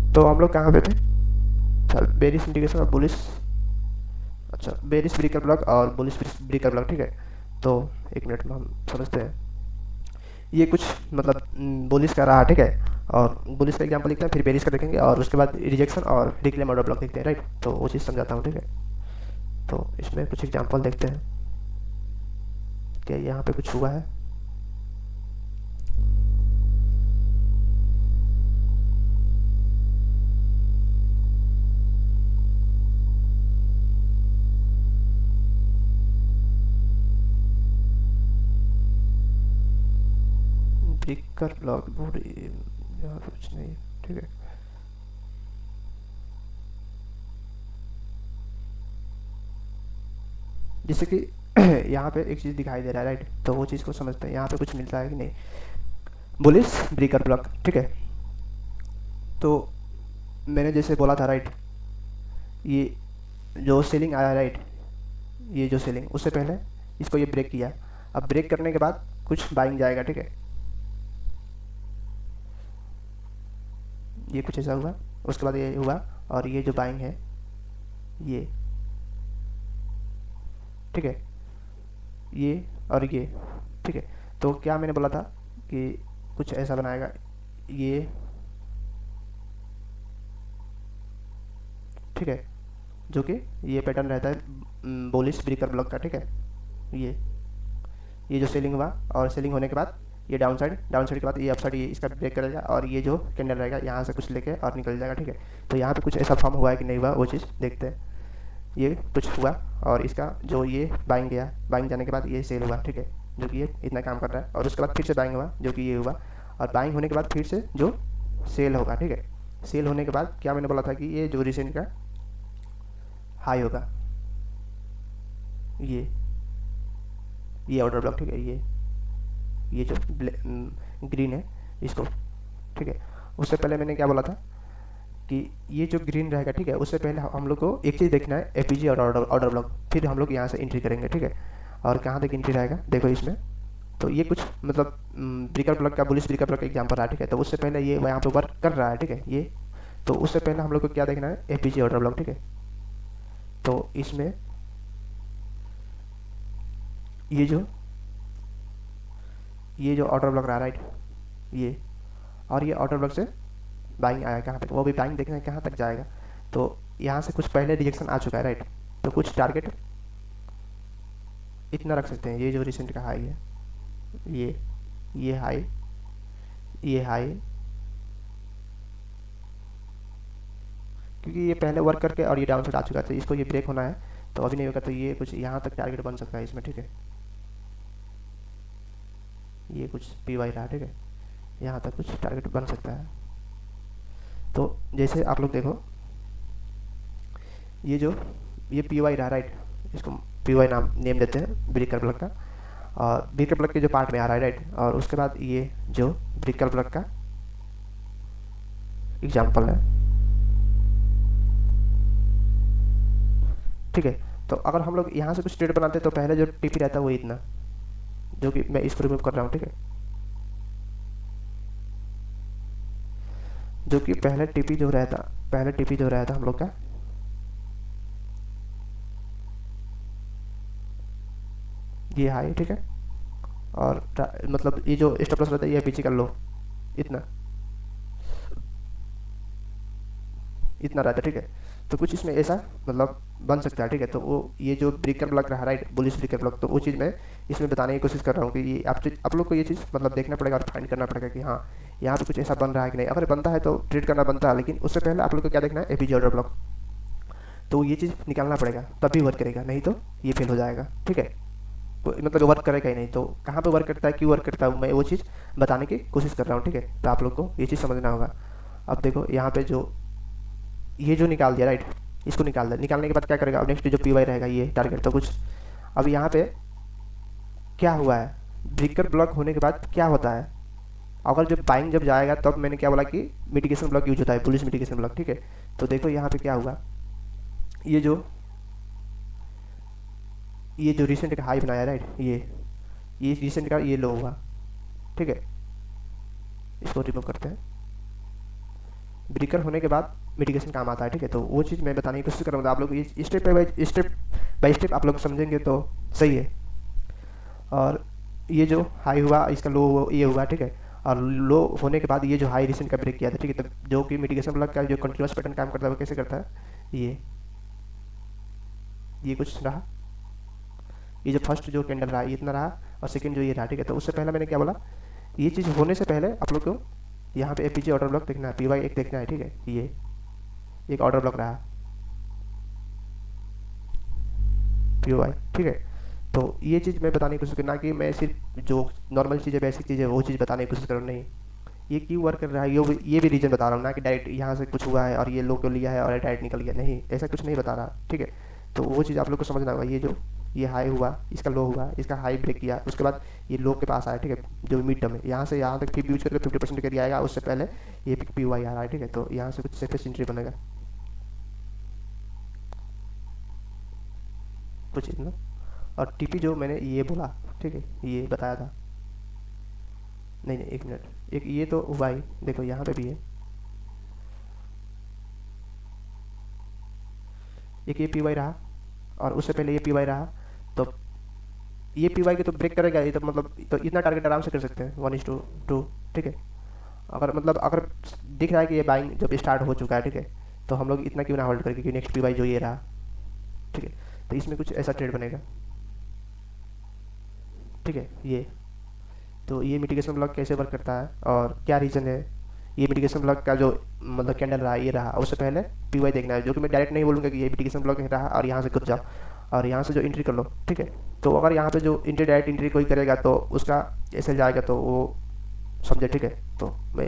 तो हम लोग कहाँ पे थे, अच्छा, बेरिस इंडिकेशन और बुलिश, अच्छा, बेरिस ब्रेकर ब्लॉक और बुलिश ब्रेकर ब्लॉक, ठीक है। तो एक मिनट में हम समझते हैं, ये कुछ मतलब बुलिश का रहा, ठीक है। और बुलिश का एग्जांपल लिखते हैं, फिर बेरिस का देखेंगे, और उसके बाद रिजेक्शन और रिक्लेम ऑर्डर ब्लॉक देखते हैं, राइट। तो वो चीज़ समझाता हूँ, ठीक है। तो इसमें कुछ एग्जांपल देखते हैं कि यहाँ पे कुछ हुआ है। ब्रेकर ब्लॉक बोर्ड, यहाँ पे कुछ नहीं, ठीक है। जैसे कि यहाँ पे एक चीज़ दिखाई दे रहा है, राइट। तो वो चीज़ को समझते हैं, यहाँ पे कुछ मिलता है कि नहीं, बुलिश ब्रेकर ब्लॉक, ठीक है। तो मैंने जैसे बोला था, राइट, ये जो सेलिंग आया, राइट, ये जो सेलिंग उससे पहले इसको ये ब्रेक किया, अब ब्रेक करने के बाद कुछ बाइंग जाएगा, ठीक है। ये कुछ ऐसा हुआ, उसके बाद ये हुआ, और ये जो बाइंग है, ये ठीक है, ये और ये, ठीक है। तो क्या मैंने बोला था कि कुछ ऐसा बनाएगा, ये, ठीक है, जो कि ये पैटर्न रहता है बुलिश ब्रेकर ब्लॉक का, ठीक है। ये जो सेलिंग हुआ और सेलिंग होने के बाद ये डाउन साइड के बाद ये अप साइड, ये इसका ब्रेक करेगा और ये जो कैंडल रहेगा यहाँ से कुछ लेके और निकल जाएगा, ठीक है। तो यहाँ पे कुछ ऐसा फॉर्म हुआ है कि नहीं हुआ, वो चीज़ देखते हैं। ये कुछ हुआ और इसका जो ये बाइंग गया, बाइंग जाने के बाद ये सेल हुआ, ठीक है, जो कि ये इतना काम कर रहा है, और उसके बाद फिर से बाइंग हुआ जो कि ये हुआ, और बाइंग होने के बाद फिर से जो सेल होगा, ठीक है। सेल होने के बाद क्या मैंने बोला था कि ये जो रिसेंट का हाई होगा, ये ऑर्डर ब्लॉक, ठीक है, ये जो ग्रीन है इसको, ठीक है। उससे पहले मैंने क्या बोला था कि ये जो ग्रीन रहेगा, ठीक है, उससे पहले हम लोग को एक चीज़ देखना है, एपीजी और ऑर्डर ब्लॉक, फिर हम लोग यहाँ से एंट्री करेंगे, ठीक है। और कहाँ तक एंट्री रहेगा देखो इसमें, तो ये कुछ मतलब ब्रेकर ब्लॉक का, बुलिश ब्रेकर ब्लॉक का एग्जाम्पल रहा है, ठीक है। तो उससे पहले ये यहाँ पे वर्क कर रहा है, ठीक है, ये, तो उससे पहले हम लोग को क्या देखना है, एपीजी ऑर्डर ब्लॉक, ठीक है। तो इसमें ये जो ऑर्डर ब्लॉक रहा, राइट, ये, और ये ऑर्डर ब्लॉक से बाइंग आया कहाँ तक, वो भी बाइंग देखना है कहाँ तक जाएगा। तो यहाँ से कुछ पहले रिजेक्शन आ चुका है, राइट, तो कुछ टारगेट इतना रख सकते हैं, ये जो रिसेंट का हाई है, ये हाई, ये हाई, क्योंकि ये पहले वर्क करके और ये डाउन साइड आ चुका है, तो इसको ये ब्रेक होना है, तो अभी नहीं होगा, तो ये कुछ यहाँ तक टारगेट बन सकता है इसमें, ठीक है। ये कुछ पी वाई रहा, ठीक है, यहाँ तक कुछ टारगेट बन सकता है। तो जैसे आप लोग देखो, ये पी वाई रहा, राइट, इसको पी वाई नेम देते हैं ब्रेकर ब्लॉक का, और ब्रेकर ब्लॉक के जो पार्ट में आ रहा है, राइट, और उसके बाद ये जो ब्रेकर ब्लॉक का एग्जाम्पल है, ठीक है। तो अगर हम लोग यहाँ से कुछ ट्रेड बनाते तो पहले जो टीपी रहता है वो इतना, जो कि मैं इसको रिमूव कर रहा हूँ, ठीक है, जो कि पहले टीपी जो रहता हम लोग का, ये हाई, ठीक है, और मतलब ये जो स्टॉप लॉस रहता है ये पीछे कर लो, इतना रहता है, ठीक है। तो कुछ इसमें ऐसा मतलब बन सकता है, ठीक है। तो वो ये जो ब्रेकर ब्लॉक रहा, राइट, बुलिश ब्रेकर ब्लॉक, तो वो चीज़ मैं इसमें बताने की कोशिश कर रहा हूँ कि ये आप लोग को ये चीज़ मतलब देखना पड़ेगा और फाइंड करना पड़ेगा कि हाँ यहाँ पे कुछ ऐसा बन रहा है कि नहीं। अगर बनता है तो ट्रेड करना बनता है, लेकिन उससे पहले आप लोग को क्या देखना है, एपीजी ऑर्डर ब्लॉक, तो ये चीज़ निकालना पड़ेगा, तभी वर्क करेगा, नहीं तो ये फेल हो जाएगा, ठीक है। तो मतलब वर्क करेगा ही नहीं। तो कहाँ पे वर्क करता है, क्यों वर्क करता है, मैं वो चीज़ बताने की कोशिश कर रहा हूँ, ठीक है। तो आप लोग को ये चीज़ समझना होगा। अब देखो यहाँ पे ये जो निकाल दिया, राइट, इसको निकाल दिया, निकालने के बाद क्या करेगा, अब नेक्स्ट जो पी वाई रहेगा ये टारगेट, तो कुछ अब यहाँ पे क्या हुआ है, ब्रेकर ब्लॉक होने के बाद क्या होता है, अगर जब बाइंग जब जाएगा तब मैंने क्या बोला कि मिटिगेशन ब्लॉक यूज होता है, पुलिस मिटिगेशन ब्लॉक, ठीक है। तो देखो यहाँ पे क्या हुआ, ये जो रिसेंट का हाई बनाया, राइट, ये रिसेंट का ये लो हुआ, ठीक है। इसको रिमूव करते हैं। ब्रेकर होने के बाद मिटिगेशन काम आता है, ठीक है। तो वो चीज़ मैं बताने की कोशिश कर रहा हूँ, आप लोग स्टेप बाई स्टेप आप लोग समझेंगे तो सही है। और ये जो हाई हुआ इसका लो ये हुआ, ठीक है, और लो होने के बाद ये जो हाई रिसेंट का ब्रेक किया था, ठीक है। तो जो कि मिटिगेशन ब्लॉक का जो कंटिन्यूस पैटर्न काम करता है वो कैसे करता है, ये कुछ रहा, ये जो फर्स्ट जो कैंडल रहा ये इतना रहा, और सेकंड जो ये रहा, ठीक है। तो उससे पहले मैंने क्या बोला, ये चीज़ होने से पहले आप लोग को यहाँ पे एपीजी ऑर्डर ब्लॉक देखना है, पी वाई एक देखना है, ठीक है। ये एक ऑर्डर ब्लॉक रहा पी वाई, ठीक है। तो ये चीज़ मैं बताने की कोशिश करना कि मैं सिर्फ जो नॉर्मल चीज़ है, बेसिक चीज़ है, वो चीज़ बताने की कोशिश कर रहा हूँ, नहीं ये क्यों वर्क कर रहा है, ये भी रीज़न बता रहा हूँ ना, कि डायरेक्ट यहाँ से कुछ हुआ है और ये लो को लिया है और डायरेक्ट निकल गया, नहीं, ऐसा कुछ नहीं बता रहा, ठीक है। तो वो चीज़ आप लोग को समझना होगा, ये हाई हुआ, इसका लो हुआ, इसका हाई ब्रेक किया, उसके बाद ये लो के पास आया, ठीक है, जो मिड टर्म है, यहाँ से यहाँ तक यूज करके 50% कैरी आएगा, उससे पहले ये पी वाई आ रहा है, ठीक है। तो यहाँ से कुछ सेफेस्ट एंट्री बनेगा, कुछ इतना। और टीपी जो मैंने ये बोला, ठीक है, ये बताया था, नहीं एक मिनट, एक ये तो हुआ ही, देखो यहाँ पे भी है, एक ये पी वाई रहा और उससे पहले ये पी वाई रहा, तो ये पी वाई के तो ब्रेक करेगा, ये तो मतलब तो इतना टारगेट आराम से कर सकते हैं 1:2, ठीक है। अगर मतलब अगर दिख रहा है कि ये बाइंग जब स्टार्ट हो चुका है, ठीक है, तो हम लोग इतना क्यों ना होल्ड करके कि नेक्स्ट पी वाई जो ये रहा, ठीक है। तो इसमें कुछ ऐसा ट्रेड बनेगा, ठीक है। ये तो ये मिटिगेशन ब्लॉक कैसे वर्क करता है और क्या रीज़न है, ये मिटिगेशन ब्लॉक का जो मतलब कैंडल रहा ये रहा, उससे पहले पी वाई देखना है, जो कि मैं डायरेक्ट नहीं बोलूँगा कि ये मिटिगेशन ब्लॉक रहा और यहाँ से कूद जाओ और यहाँ से जो एंट्री कर लो, ठीक है। तो अगर यहाँ पे जो एंट्री डायरेक्ट एंट्री कोई करेगा तो उसका ऐसे जाएगा तो वो समझे, ठीक है। तो मैं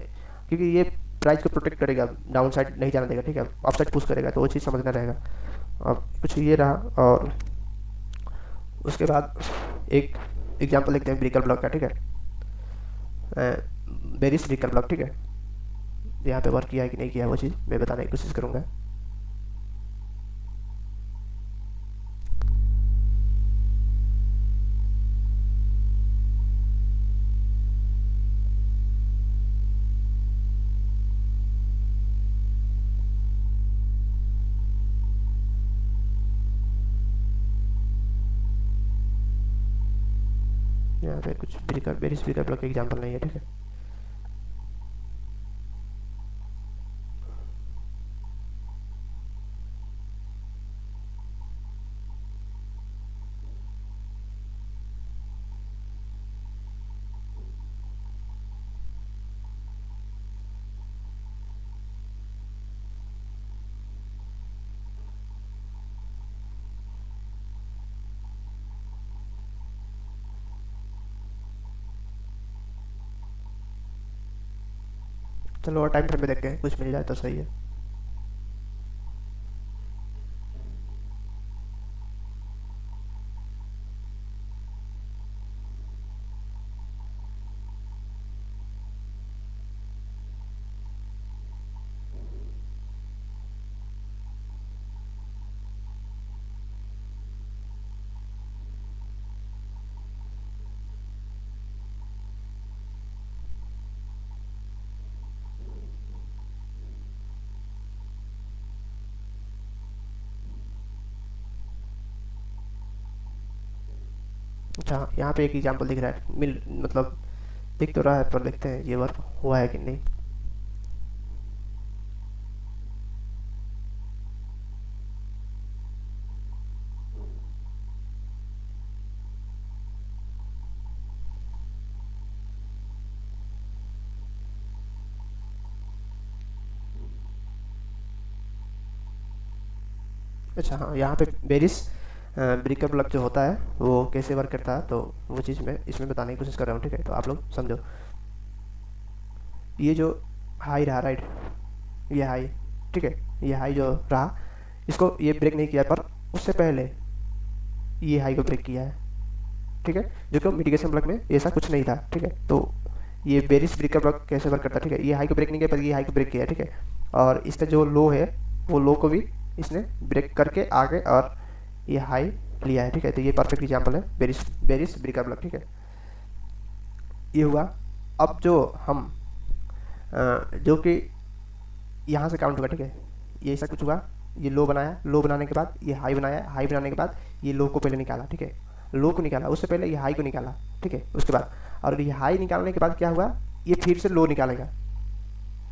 क्योंकि ये प्राइस को प्रोटेक्ट करेगा, डाउन साइड नहीं जाने देगा, ठीक है, अप साइड पुश करेगा, तो वो चीज़ समझना रहेगा। अब कुछ ये रहा और उसके बाद एक एग्जांपल देखते हैं ब्रेकर ब्लॉक का, ठीक है। बेरिस ब्रेकर ब्लॉक, ठीक है। यहाँ पे वर्क किया है कि नहीं किया वो चीज़ मैं बताने की कोशिश करूँगा। यहाँ पे कुछ ब्रेकर बेरिस ब्रेकर ब्लॉक का एग्जाम्पल नहीं है, ठीक है। चलो और टाइम फ्रेम में देखते हैं, कुछ मिल जाए तो सही है। अच्छा, यहाँ पे एक एग्जांपल दिख रहा है, मिल मतलब दिख तो रहा है, पर देखते हैं ये वर्क हुआ है कि नहीं। अच्छा हाँ, यहाँ पे बेरिस ब्रेकर ब्लॉक जो होता है वो कैसे वर्क करता है, तो वो चीज़ मैं इसमें बताने की कोशिश कर रहा हूँ, ठीक है। तो आप लोग समझो, ये जो हाई रहा, राइट, ये हाई, ठीक है, ये हाई जो रहा इसको ये ब्रेक नहीं किया, पर उससे पहले ये हाई को ब्रेक किया है, ठीक है। जो कि मिटिगेशन ब्लॉक में ऐसा कुछ नहीं था, ठीक है। तो ये बेरिस ब्रेकर ब्लॉक कैसे वर्क करता है, ठीक है। ये हाई को ब्रेक नहीं किया, पर ये हाई को ब्रेक किया, ठीक है। और इसका जो लो है वो लो को भी इसने ब्रेक करके आगे और ये हाई लिया है, ठीक है। तो ये परफेक्ट एग्जाम्पल है बेरिस बेरिस ब्रेकर ब्लॉक, ठीक है। ये हुआ। अब जो हम जो कि यहाँ से काउंट होगा, ठीक है। ये ऐसा कुछ हुआ, ये लो बनाया, लो बनाने के बाद ये हाई बनाया, हाई बनाने के बाद ये लो को पहले निकाला, ठीक है। लो को निकाला, उससे पहले ये हाई को निकाला, ठीक है। उसके बाद और ये हाई निकालने के बाद क्या हुआ, ये फिर से लो निकालेगा,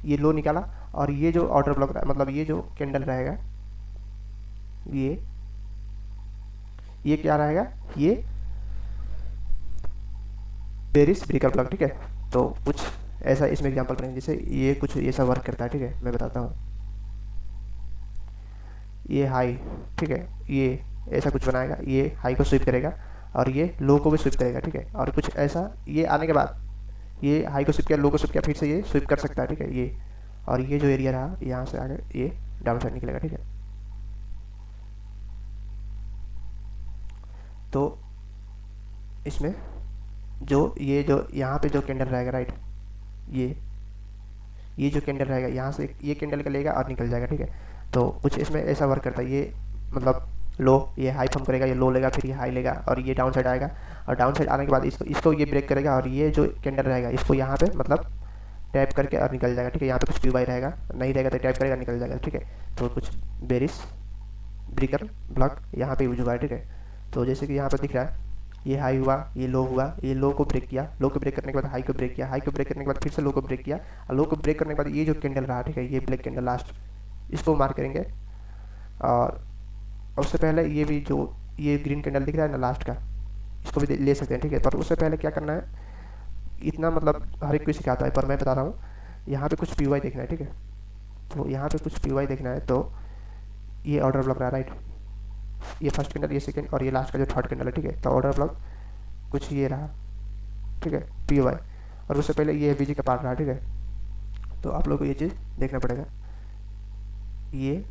ये लो निकाला और ये जो ऑर्डर ब्लॉक मतलब ये जो कैंडल रहेगा ये क्या रहेगा, ये बेरिस ब्रेकर ब्लॉक, ठीक है। तो कुछ ऐसा इसमें एग्जांपल पढ़ेंगे, जैसे ये कुछ ऐसा वर्क करता है, ठीक है। मैं बताता हूँ, ये हाई, ठीक है, ये ऐसा कुछ बनाएगा, ये हाई को स्वीप करेगा और ये लो को भी स्वीप करेगा, ठीक है। और कुछ ऐसा ये आने के बाद ये हाई को स्वीप किया, लो को स्वीप किया, फिर से ये स्वीप कर सकता है, ठीक है। ये और ये जो एरिया रहा यहाँ से आगे ये डाउन साइड निकलेगा, ठीक है। तो इसमें जो ये जो यहाँ पे जो कैंडल रहेगा, राइट, ये जो कैंडल रहेगा यहाँ से ये कैंडल का लेगा और निकल जाएगा, ठीक है। तो कुछ इसमें ऐसा वर्क करता है, ये मतलब लो, ये हाई फॉर्म करेगा, ये लो लेगा, फिर ये हाई लेगा और ये डाउन साइड आएगा और डाउन साइड आने के बाद इसको ये ब्रेक करेगा और ये जो कैंडल रहेगा इसको यहाँ पे मतलब टैप करके और निकल जाएगा, ठीक है। यहाँ पे कुछ पी वाई रहेगा, नहीं रहेगा तो टैप करेगा निकल जाएगा, ठीक है। तो कुछ बेरिस ब्रेकर ब्लॉक यहाँ पे यूज हुआ है, ठीक है। तो जैसे कि यहाँ पर दिख रहा है ये हाई हुआ, ये लो हुआ, ये लो को ब्रेक किया, लो को ब्रेक करने के बाद हाई को ब्रेक किया, हाई को ब्रेक करने के बाद फिर से लो को ब्रेक किया, और लो को ब्रेक करने के बाद ये जो कैंडल रहा, ठीक है, ये ब्लैक कैंडल लास्ट, इसको मार्क करेंगे। और उससे पहले ये भी जो ये ग्रीन कैंडल दिख रहा है ना लास्ट का, इसको भी ले सकते हैं, ठीक है। पर उससे पहले क्या करना है, इतना मतलब हर एक कोई सिखाता है, पर मैं बता रहा हूँ, यहाँ पे कुछ पी देखना है, ठीक है। तो यहाँ पे कुछ पी देखना है, तो ये ऑर्डर ब्लॉक रहा, राइट, ये फर्स्ट कैंडल, ये सेकंड, और ये लास्ट का जो थर्ड कैंडल है, ठीक है। तो ऑर्डर ब्लॉक कुछ ये रहा, ठीक है, पी और उससे पहले ये एफ का पार्ट रहा, ठीक है। तो आप लोग को ये चीज़ देखना पड़ेगा, ये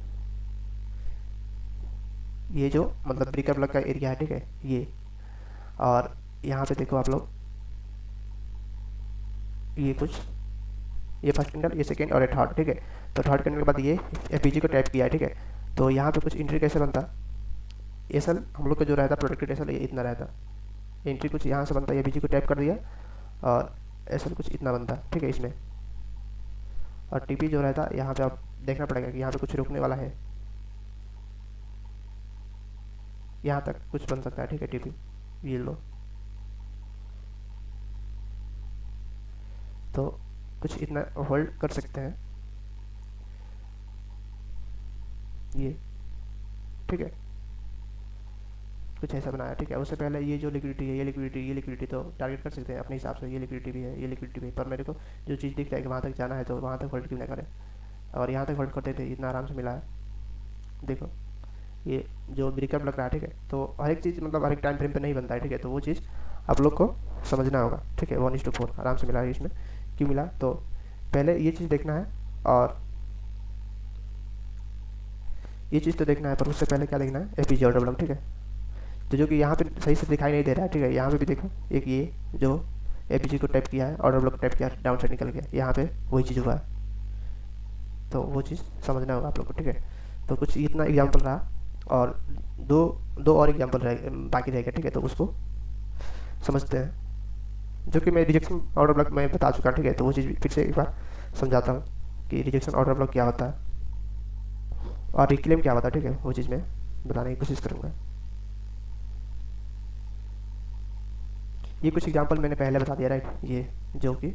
जो मतलब ब्रेकअप ब्लॉक का एरिया है, ठीक है, ये, और यहाँ पे देखो आप लोग, ये कुछ, ये फर्स्ट कैंडल, ये सेकंड और ये थर्ड, ठीक है। तो थर्ड कैंडल के बाद ये एफ को टैप किया है, ठीक है। तो यहाँ पे कुछ एंट्री कैसे बनता, एसल हम लोग का जो रहता प्रोटेक्टेड एसल, ये इतना रहता, एंट्री कुछ यहाँ से बनता है, एफ को टैप कर दिया, और एसल कुछ इतना बनता, ठीक है, इसमें। और टीपी जो रहता यहाँ पे आप देखना पड़ेगा कि यहाँ पे कुछ रुकने वाला है, यहाँ तक कुछ बन सकता है, ठीक है, टीपी, ये लो। तो कुछ इतना होल्ड कर सकते हैं, ये, ठीक है, कुछ ऐसा बनाया, ठीक है। उससे पहले ये जो लिक्विडिटी है, ये लिक्विडिटी तो टारगेट कर सकते हैं अपने हिसाब से, ये लिक्विडिटी भी है, ये लिक्विडिटी भी है, पर मेरे को जो चीज़ दिखता है कि वहाँ तक जाना है, तो वहाँ तक होल्ड क्यों ना करें। और यहाँ तक होल्ड करते थे, इतना आराम से मिला है, देखो ये जो ब्रेकअप लग रहा है, ठीक है। तो हर एक चीज़ मतलब हर एक टाइम फ्रेम पे नहीं बनता है, ठीक है। तो वो चीज़ आप लोग को समझना होगा, ठीक है। 1:4 आराम से मिला है, इसमें क्यों मिला, तो पहले ये चीज़ देखना है, और ये चीज़ तो देखना है, पर उससे पहले क्या देखना है, एफ ऑर्डर ब्लॉक, ठीक है। तो जो कि यहाँ पे सही से दिखाई नहीं दे रहा है, ठीक है, यहाँ पे भी देखो, एक ये जो एफ को टैप किया है, ऑर्डर ब्लॉक टैप किया, डाउन साइड निकल गया, यहाँ पे वही चीज़ हुआ है। तो वो चीज़ समझना होगा आप लोग को, ठीक है। तो कुछ इतना एग्जाम्पल रहा, और दो और एग्जाम्पल बाकी रहेगा, ठीक है। तो उसको समझते हैं, जो कि मैं रिजेक्शन ऑर्डर ब्लॉक में बता चुका, ठीक है। तो वो चीज़ फिर से एक बार समझाता हूँ कि रिजेक्शन ऑर्डर ब्लॉक क्या होता है और रिक्लेम क्या होता है, ठीक है। वो चीज़ मैं बताने की कोशिश करूँगा। ये कुछ एग्जाम्पल मैंने पहले बता दिया, राइट, ये जो कि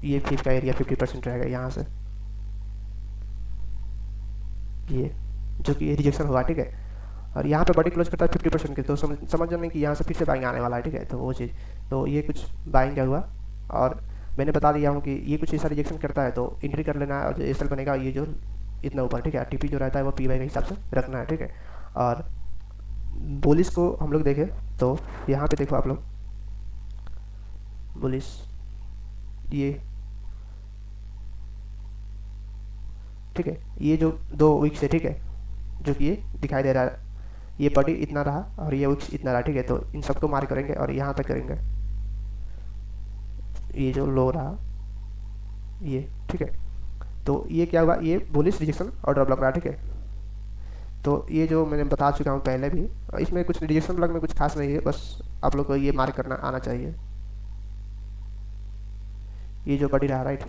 ये फीस का एरिया 50% रहेगा यहाँ से, ये जो कि ये रिजेक्शन होगा, ठीक है। और यहाँ पे बॉडी क्लोज करता है 50% के, तो समझ जाने कि यहाँ से फिर से बाइंग आने वाला है, ठीक है। तो वो चीज़, तो ये कुछ बाइंग क्या हुआ, और मैंने बता दिया हूँ कि ये कुछ ऐसा रिजेक्शन करता है तो एंट्री कर लेना है, और जो एसएल बनेगा ये जो इतना ऊपर, ठीक है। टीपी जो रहता है वो पीवाई के हिसाब से रखना है, ठीक है। और बुलिश को हम लोग देखें तो यहाँ पे देखो आप लोग, बुलिश ये, ठीक है, ये जो 2 वीक्स है, ठीक है, जो कि ये दिखाई दे रहा है, ये बॉडी इतना रहा और ये वीक्स इतना रहा, ठीक है। तो इन सबको मार्क करेंगे और यहाँ तक करेंगे, ये जो लो रहा ये, ठीक है। तो ये क्या हुआ, ये बुलिश रिजेक्शन ऑर्डर ब्लॉक रहा, ठीक है। तो ये जो मैंने बता चुका हूँ पहले भी, इसमें कुछ रिजेक्शन ब्लॉक में कुछ खास नहीं है, बस आप लोग को ये मार्क करना आना चाहिए, ये जो बॉडी रहा, राइट,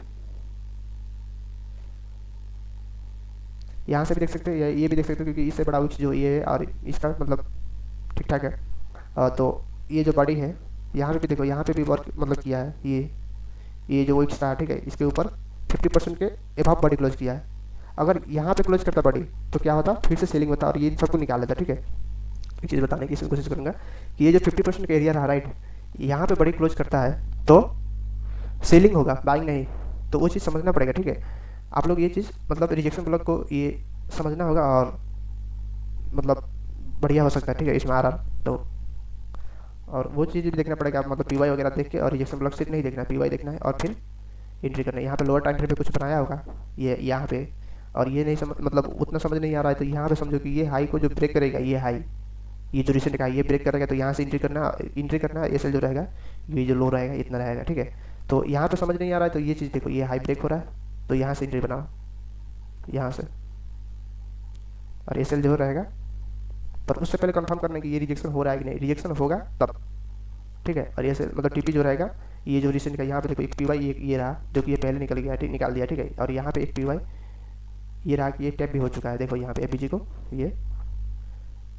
यहाँ से भी देख सकते हैं, ये भी देख सकते हो, क्योंकि इससे बड़ा विक्स जो ये है और इसका मतलब ठीक ठाक है। तो ये जो बॉडी है, यहाँ पे भी देखो, यहाँ पे भी वर्क मतलब किया है, ये जो विक्स रहा, ठीक है, इसके ऊपर 50% के एबव बॉडी क्लोज किया है। अगर यहाँ पे क्लोज करता बॉडी तो क्या होता, फिर से सेलिंग होता और ये सबको निकाल लेता, ठीक है। एक चीज़ बताने की कोशिश करूँगा कि ये जो 50% का एरिया रहा, राइट, यहाँ पे बॉडी क्लोज करता है तो सेलिंग होगा, बाइंग नहीं। तो वो चीज़ समझना पड़ेगा, ठीक है। आप लोग ये चीज़ मतलब रिजेक्शन ब्लॉक को ये समझना होगा, और मतलब बढ़िया हो सकता है, ठीक है, इसमें आ रहा तो। और वो चीज़ भी देखना पड़ेगा, मतलब पीवाई वगैरह देख के, और रिजेक्शन ब्लॉक सिर्फ नहीं देखना है, पीवाई देखना है और फिर एंट्री करना है। यहाँ पे लोअर टाइम फ्रेम पे कुछ बनाया होगा ये यहाँ पे, और ये नहीं समझ मतलब उतना समझ नहीं आ रहा है, तो यहाँ पे समझो कि ये हाई को जो ब्रेक करेगा, ये हाई, ये जो रिसेंट का ये ब्रेक करेगा, तो यहाँ से एंट्री करना एसएल जो रहेगा, ये जो लो रहेगा इतना रहेगा, ठीक है। तो यहाँ पे समझ नहीं आ रहा है, तो ये चीज़ देखो, ये हाई ब्रेक हो रहा है, तो यहाँ से एंट्री बनाओ, यहाँ से, और एसएल जो रहेगा। पर उससे पहले कंफर्म करना है कि ये रिजेक्शन हो रहा है कि नहीं, रिजेक्शन होगा तब, ठीक है। और ये मतलब टीपी जो रहेगा, ये जो रिसेंट का यहाँ पे देखो एक पीवाई ये रहा, जो कि ये पहले निकल गया, निकाल दिया, ठीक है। और यहाँ पे एक पीवाई ये रहा कि ये टैप भी हो चुका है, देखो यहाँ पे एपीजी को ये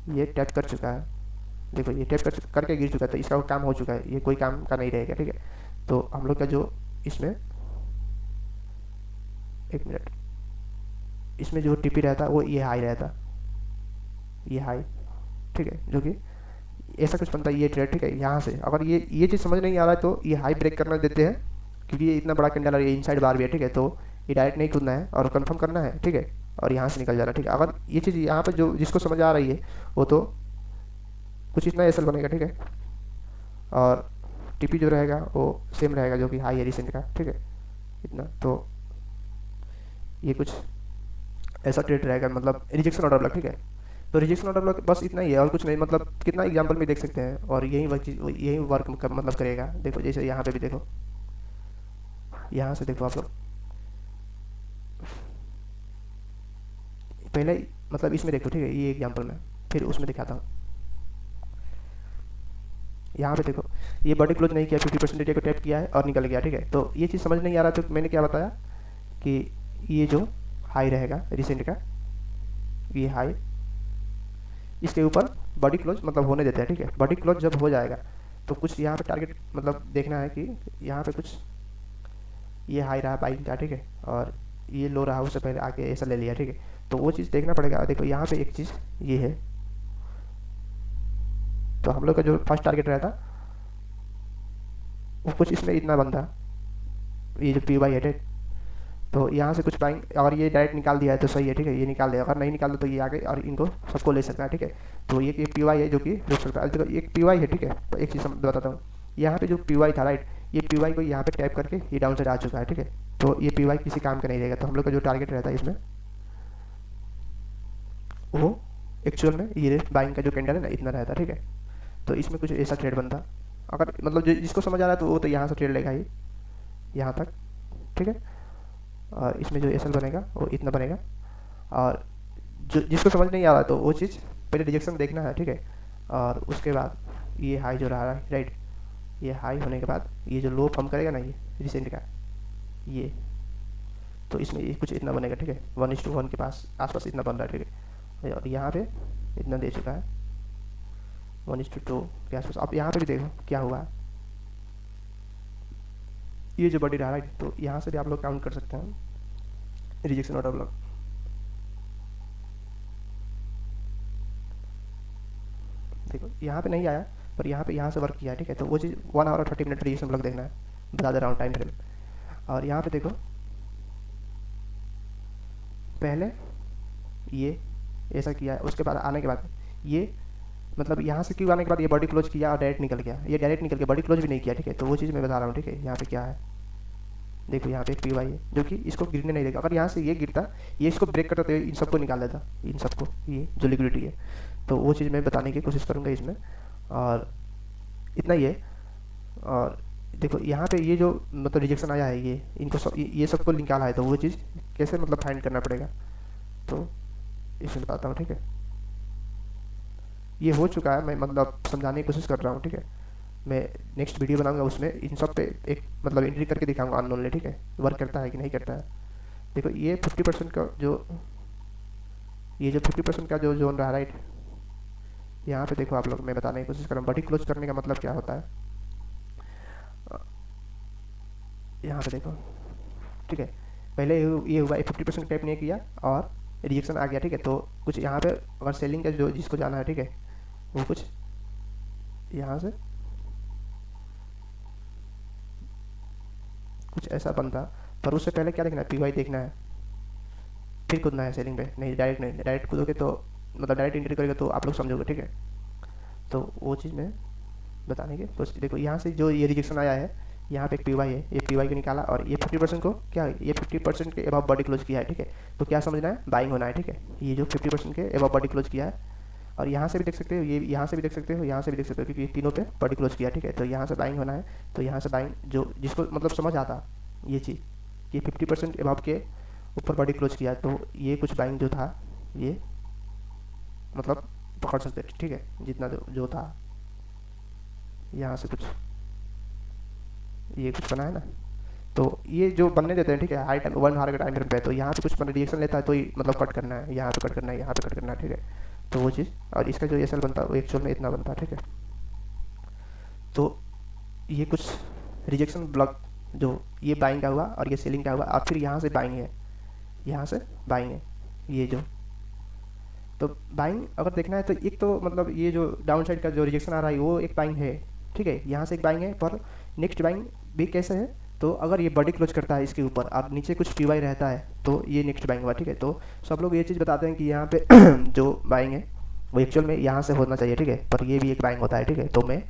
ये टैप कर चुका है, देखो ये टैप करके गिर चुका है, तो इसका काम हो चुका है, ये कोई काम का नहीं रहेगा, ठीक है। तो हम लोग का जो इसमें, एक मिनट, इसमें जो टीपी रहता वो ये हाई रहता, ये हाई, ठीक है, जो कि ऐसा कुछ बनता है ये ट्रेड, ठीक है। यहाँ से अगर ये चीज़ समझ नहीं आ रहा है तो ये हाई ब्रेक करना देते हैं, क्योंकि ये इतना बड़ा कैंडल है, ये इनसाइड बार भी है, ठीक है। तो ये डायरेक्ट नहीं कूदना है और कंफर्म करना है, ठीक है, और यहाँ से निकल जाना, ठीक है। अगर ये चीज़ यहाँ पर जो जिसको समझ आ रही है वो तो कुछ इतना एसल बनेगा, ठीक है। और टीपी जो रहेगा वो सेम रहेगा, जो कि हाई है रिसेंट का, ठीक है, इतना। तो ये कुछ ऐसा ट्रेड रहेगा, मतलब रिजेक्शन ऑर्डर ब्लॉक, ठीक है। तो रिजेक्शन ऑर्डर ब्लॉक बस इतना ही है और कुछ नहीं, मतलब कितना एग्जांपल में देख सकते हैं, और यही वर्क चीज़ यही वर्क मतलब करेगा। देखो जैसे यहाँ पे भी देखो, यहाँ से देखो आप लोग, पहले मतलब इसमें देखो, ठीक है, ये एग्जांपल में, फिर उसमें दिखाता हूँ। यहाँ पे देखो ये बॉडी क्लोज नहीं किया, 50% को टैप किया है और निकल गया, ठीक है। तो ये चीज़ समझ नहीं आ रहा, तो मैंने क्या बताया कि ये जो हाई रहेगा रिसेंट का, ये हाई, इसके ऊपर बॉडी क्लोज मतलब होने देते हैं, ठीक है। बॉडी क्लोज जब हो जाएगा तो कुछ यहाँ पे टारगेट मतलब देखना है कि यहाँ पे कुछ ये हाई रहा बाइक का, ठीक है, और ये लो रहा, उससे पहले आके ऐसा ले लिया, ठीक है। तो वो चीज़ देखना पड़ेगा। देखो यहाँ पे एक चीज़ ये है, तो हम लोग का जो फर्स्ट टारगेट रहता वो कुछ इसमें इतना बनता, ये जो पी वाई है, तो यहाँ से कुछ बाइंग, अगर ये डायरेक्ट निकाल दिया है तो सही है, ठीक है, ये निकाल दिया, अगर नहीं निकाल दो तो ये आगे और इनको सबको ले सकता है, ठीक है। तो ये एक पी वाई है जो कि रुक सकता है। देखो एक पी वाई है, ठीक है। तो एक चीज़ बताता हूँ, यहाँ पे जो पी वाई था, राइट, ये पी वाई को यहाँ पे टैप करके ये डाउन साइड आ चुका है, ठीक है। तो ये पी वाई किसी काम का नहीं रहेगा। तो हम लोग का जो टारगेट रहता है इसमें वो एक्चुअल में ये बाइंग का जो कैंडल है ना इतना रहता, ठीक है। तो इसमें कुछ ऐसा ट्रेड बनता, अगर मतलब जो जिसको समझ आ रहा है तो वो तो यहाँ से ट्रेड लेगा ही यहाँ तक, ठीक है। और इसमें जो एसल बनेगा वो इतना बनेगा, और जो जिसको समझ नहीं आ रहा तो वो चीज़ पहले रिजेक्शन देखना है, ठीक है। और उसके बाद ये हाई जो रहा है, राइट, ये हाई होने के बाद ये जो लो फॉर्म करेगा ना ये रिसेंट का, ये तो इसमें ये कुछ इतना बनेगा, ठीक है, 1:1 के पास आसपास इतना बन रहा है, ठीक है। और यहाँ पे इतना दे चुका है 1:2 के आसपास। अब यहाँ पे भी देखो क्या हुआ है, ये जो बॉडी रहा, राइट, तो यहाँ से भी आप लोग काउंट कर सकते हैं रिजेक्शन ऑर्डर ब्लॉक। देखो यहाँ पे नहीं आया, पर यहाँ से वर्क किया है, ठीक है। तो वो चीज़ 1 आवर और 30 मिनट रिजेक्शन ब्लॉक देखना है, बता दे रहा हूँ टाइम फ्रेम। और यहाँ पे देखो पहले ये ऐसा किया है, उसके बाद आने के बाद ये मतलब यहाँ से क्यों आने के बाद ये बॉडी क्लोज किया और डायरेक्ट निकल गया, ये डायरेक्ट निकल गया, बॉडी क्लोज भी नहीं किया, ठीक है। तो वो चीज़ मैं बता रहा हूँ, ठीक है। यहाँ पे क्या है, देखो यहाँ पे पी वाई है जो कि इसको गिरने नहीं देगा। अगर यहाँ से ये गिरता, ये इसको ब्रेक करता तो इन सबको निकाल देता, इन सबको, ये जो लिक्विडिटी है। तो वो चीज़ मैं बताने की कोशिश करूँगा इसमें, और इतना ही है। और देखो यहाँ पे ये जो मतलब रिजेक्शन आया है, ये इनको ये सबको निकाला है, तो वो चीज़ कैसे मतलब फाइंड करना पड़ेगा, तो इसमें बताता हूँ, ठीक है। ये हो चुका है, मैं मतलब समझाने की कोशिश कर रहा हूँ, ठीक है। मैं नेक्स्ट वीडियो बनाऊंगा, उसमें इन सब पे एक मतलब एंट्री करके दिखाऊंगा अननोनली, ठीक है, वर्क करता है कि नहीं करता है। देखो ये 50% का जो, ये जो 50% का जो जोन रहा, राइट, यहाँ पे देखो आप लोग, मैं बताने की कोशिश कर रहा हूँ बॉडी क्लोज करने का मतलब क्या होता है। यहाँ पे देखो, ठीक है, पहले ये हुआ 50% टैप नहीं किया और रिजेक्शन आ गया, ठीक है। तो कुछ यहाँ पे अगर सेलिंग का जो जिसको जाना है, ठीक है, वो कुछ यहाँ से कुछ ऐसा बनता, पर उससे पहले क्या देखना है, पी वाई देखना है, फिर कूदना है सेलिंग पे। नहीं डायरेक्ट नहीं, डायरेक्ट कूदोगे तो मतलब डायरेक्ट एंट्री करोगे तो आप लोग समझोगे, ठीक है। तो वो चीज़ में बताने के तो देखो यहाँ से जो ये रिजेक्शन आया है, यहाँ पे एक पी वाई है, ये पी वाई को निकाला और ये 50% को क्या, ये 50% के अबव बॉडी क्लोज किया है, ठीक है। तो क्या समझना है, बाइंग होना है, ठीक है। ये जो 50% के अबव बॉडी क्लोज किया है, और यहाँ से भी देख सकते हो, ये यहाँ से भी देख सकते हो, यहाँ से भी देख सकते हो, क्योंकि ये तीनों पे बॉडी क्लोज किया, ठीक है। तो यहाँ से बाइंग होना है, तो यहाँ से बाइंग जो जिसको मतलब समझ आता ये चीज़, ये 50% अबव के ऊपर बॉडी क्लोज किया, तो ये कुछ बाइंग जो था ये मतलब पकड़ सकते, ठीक है, जितना जो था। यहाँ से कुछ ये कुछ बना है ना, तो ये जो बनने देते हैं, ठीक है, हाई टाइम 1 आवर के टाइम फ्रेम पे, तो यहाँ पे कुछ रिएक्शन लेता है तो मतलब कट करना है, यहाँ पे कट करना है, यहाँ पे कट करना है, ठीक है। तो वो चीज़, और इसका जो एस एल बनता है वो एक्चुअल में इतना बनता है, ठीक है। तो ये कुछ रिजेक्शन ब्लॉक, जो ये बाइंग का हुआ और ये सेलिंग का हुआ, और फिर यहाँ से बाइंग है, यहाँ से बाइंग है, ये जो, तो बाइंग अगर देखना है तो एक तो मतलब ये जो डाउन साइड का जो रिजेक्शन आ रहा है वो एक बाइंग है, ठीक है, यहाँ से एक बाइंग है, पर नेक्स्ट बाइंग भी कैसे है, तो अगर ये बॉडी क्लोज करता है इसके ऊपर और नीचे कुछ पी वाई रहता है तो ये नेक्स्ट बाइंग हुआ, ठीक है। तो सब लोग ये चीज़ बताते हैं कि यहाँ पे जो बाइंग है वो एक्चुअल में यहाँ से होना चाहिए, ठीक है, पर ये भी एक बाइंग होता है, ठीक है। तो मैं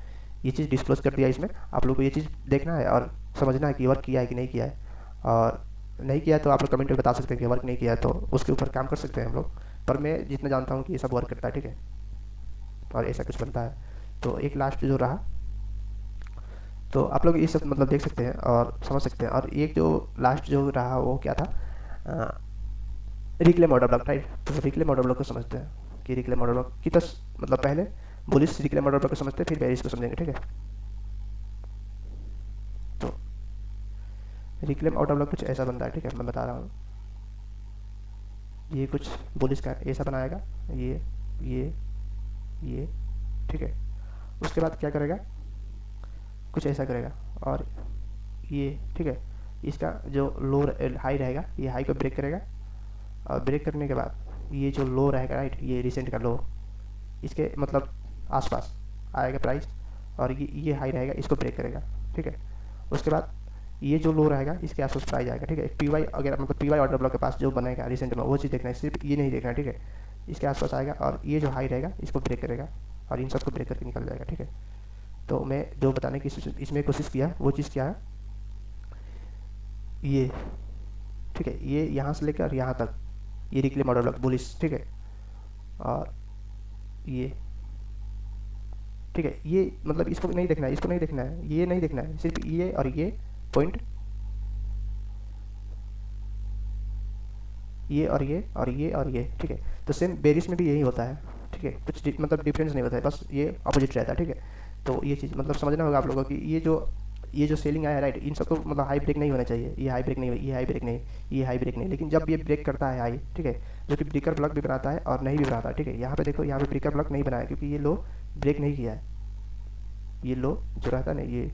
ये चीज़ डिस्क्लोज कर दिया इसमें, आप लोग को ये चीज़ देखना है और समझना है कि वर्क किया है कि नहीं किया है, और नहीं किया है तो आप लोग कमेंट में बता सकते हैं कि वर्क नहीं किया है, तो उसके ऊपर काम कर सकते हैं हम लोग, पर मैं जितना जानता हूँ कि ये सब वर्क करता है, ठीक है, और ऐसा कुछ बनता है। तो एक लास्ट जो रहा, तो आप लोग ये सब मतलब देख सकते हैं और समझ सकते हैं, और एक जो लास्ट जो रहा वो क्या था, रिक्लेम ऑर्डर ब्लॉक, राइट। तो रिक्लेम ऑर्डर ब्लॉक को समझते हैं कि रिक्लेम ऑर्डर ब्लॉक की, तो मतलब पहले बुलिश रिक्लेम ऑर्डर ब्लॉक को समझते हैं, फिर बेरिश को समझेंगे, ठीक है। तो रिक्लेम ऑर्डर ब्लॉक कुछ ऐसा बनता है, ठीक है, मैं बता रहा हूँ। ये कुछ बुलिश का ऐसा बनाएगा, ये ठीक है। उसके बाद क्या करेगा, कुछ ऐसा करेगा, और ये, ठीक है, इसका जो लो हाई रहेगा ये हाई को ब्रेक करेगा, और ब्रेक करने के बाद ये जो लो रहेगा, राइट, ये रिसेंट का लो, इसके मतलब आसपास आएगा प्राइस, और ये हाई रहेगा, इसको ब्रेक करेगा, ठीक है। उसके बाद ये जो लो रहेगा इसके आसपास प्राइस आएगा, ठीक है। पी वाई अगर मतलब पी वाई ऑर्डर ब्लॉक के पास जो बनेगा रिसेंट में वो चीज़ देखना है, सिर्फ ये नहीं देखना है, ठीक है। इसके आसपास आएगा और ये जो हाई रहेगा इसको ब्रेक करेगा और इन सबको ब्रेक करके निकल जाएगा, ठीक है। तो मैं जो बताने की इसमें कोशिश किया वो चीज़ क्या है, ये, ठीक है, ये यहाँ से लेकर यहाँ तक ये रिक्लेम ऑर्डर ब्लॉक बुलिश, ठीक है, और ये, ठीक है, ये मतलब इसको नहीं देखना है, इसको नहीं देखना है, ये नहीं देखना है, सिर्फ ये और ये पॉइंट, ये और ये और ये और ये, ठीक है। तो सेम बेरिस में भी यही होता है, ठीक है, कुछ मतलब डिफरेंस नहीं होता है, बस ये अपोजिट रहता है, ठीक है। तो ये चीज़ मतलब समझना होगा आप लोगों को कि ये जो सेलिंग आया है, राइट, इन सबको मतलब हाई ब्रेक नहीं होना चाहिए, ये हाई ब्रेक नहीं, ये हाई ब्रेक नहीं, ये हाई ब्रेक नहीं, लेकिन जब ये ब्रेक करता है हाई, ठीक है, जो कि ब्रेकर ब्लॉक भी बनाता है और नहीं भी बनाता है, ठीक है। यहाँ पे देखो, यहाँ पे ब्रेकर ब्लॉक नहीं बनाया क्योंकि ये लो ब्रेक नहीं किया है, ये लो जो रहता है ना,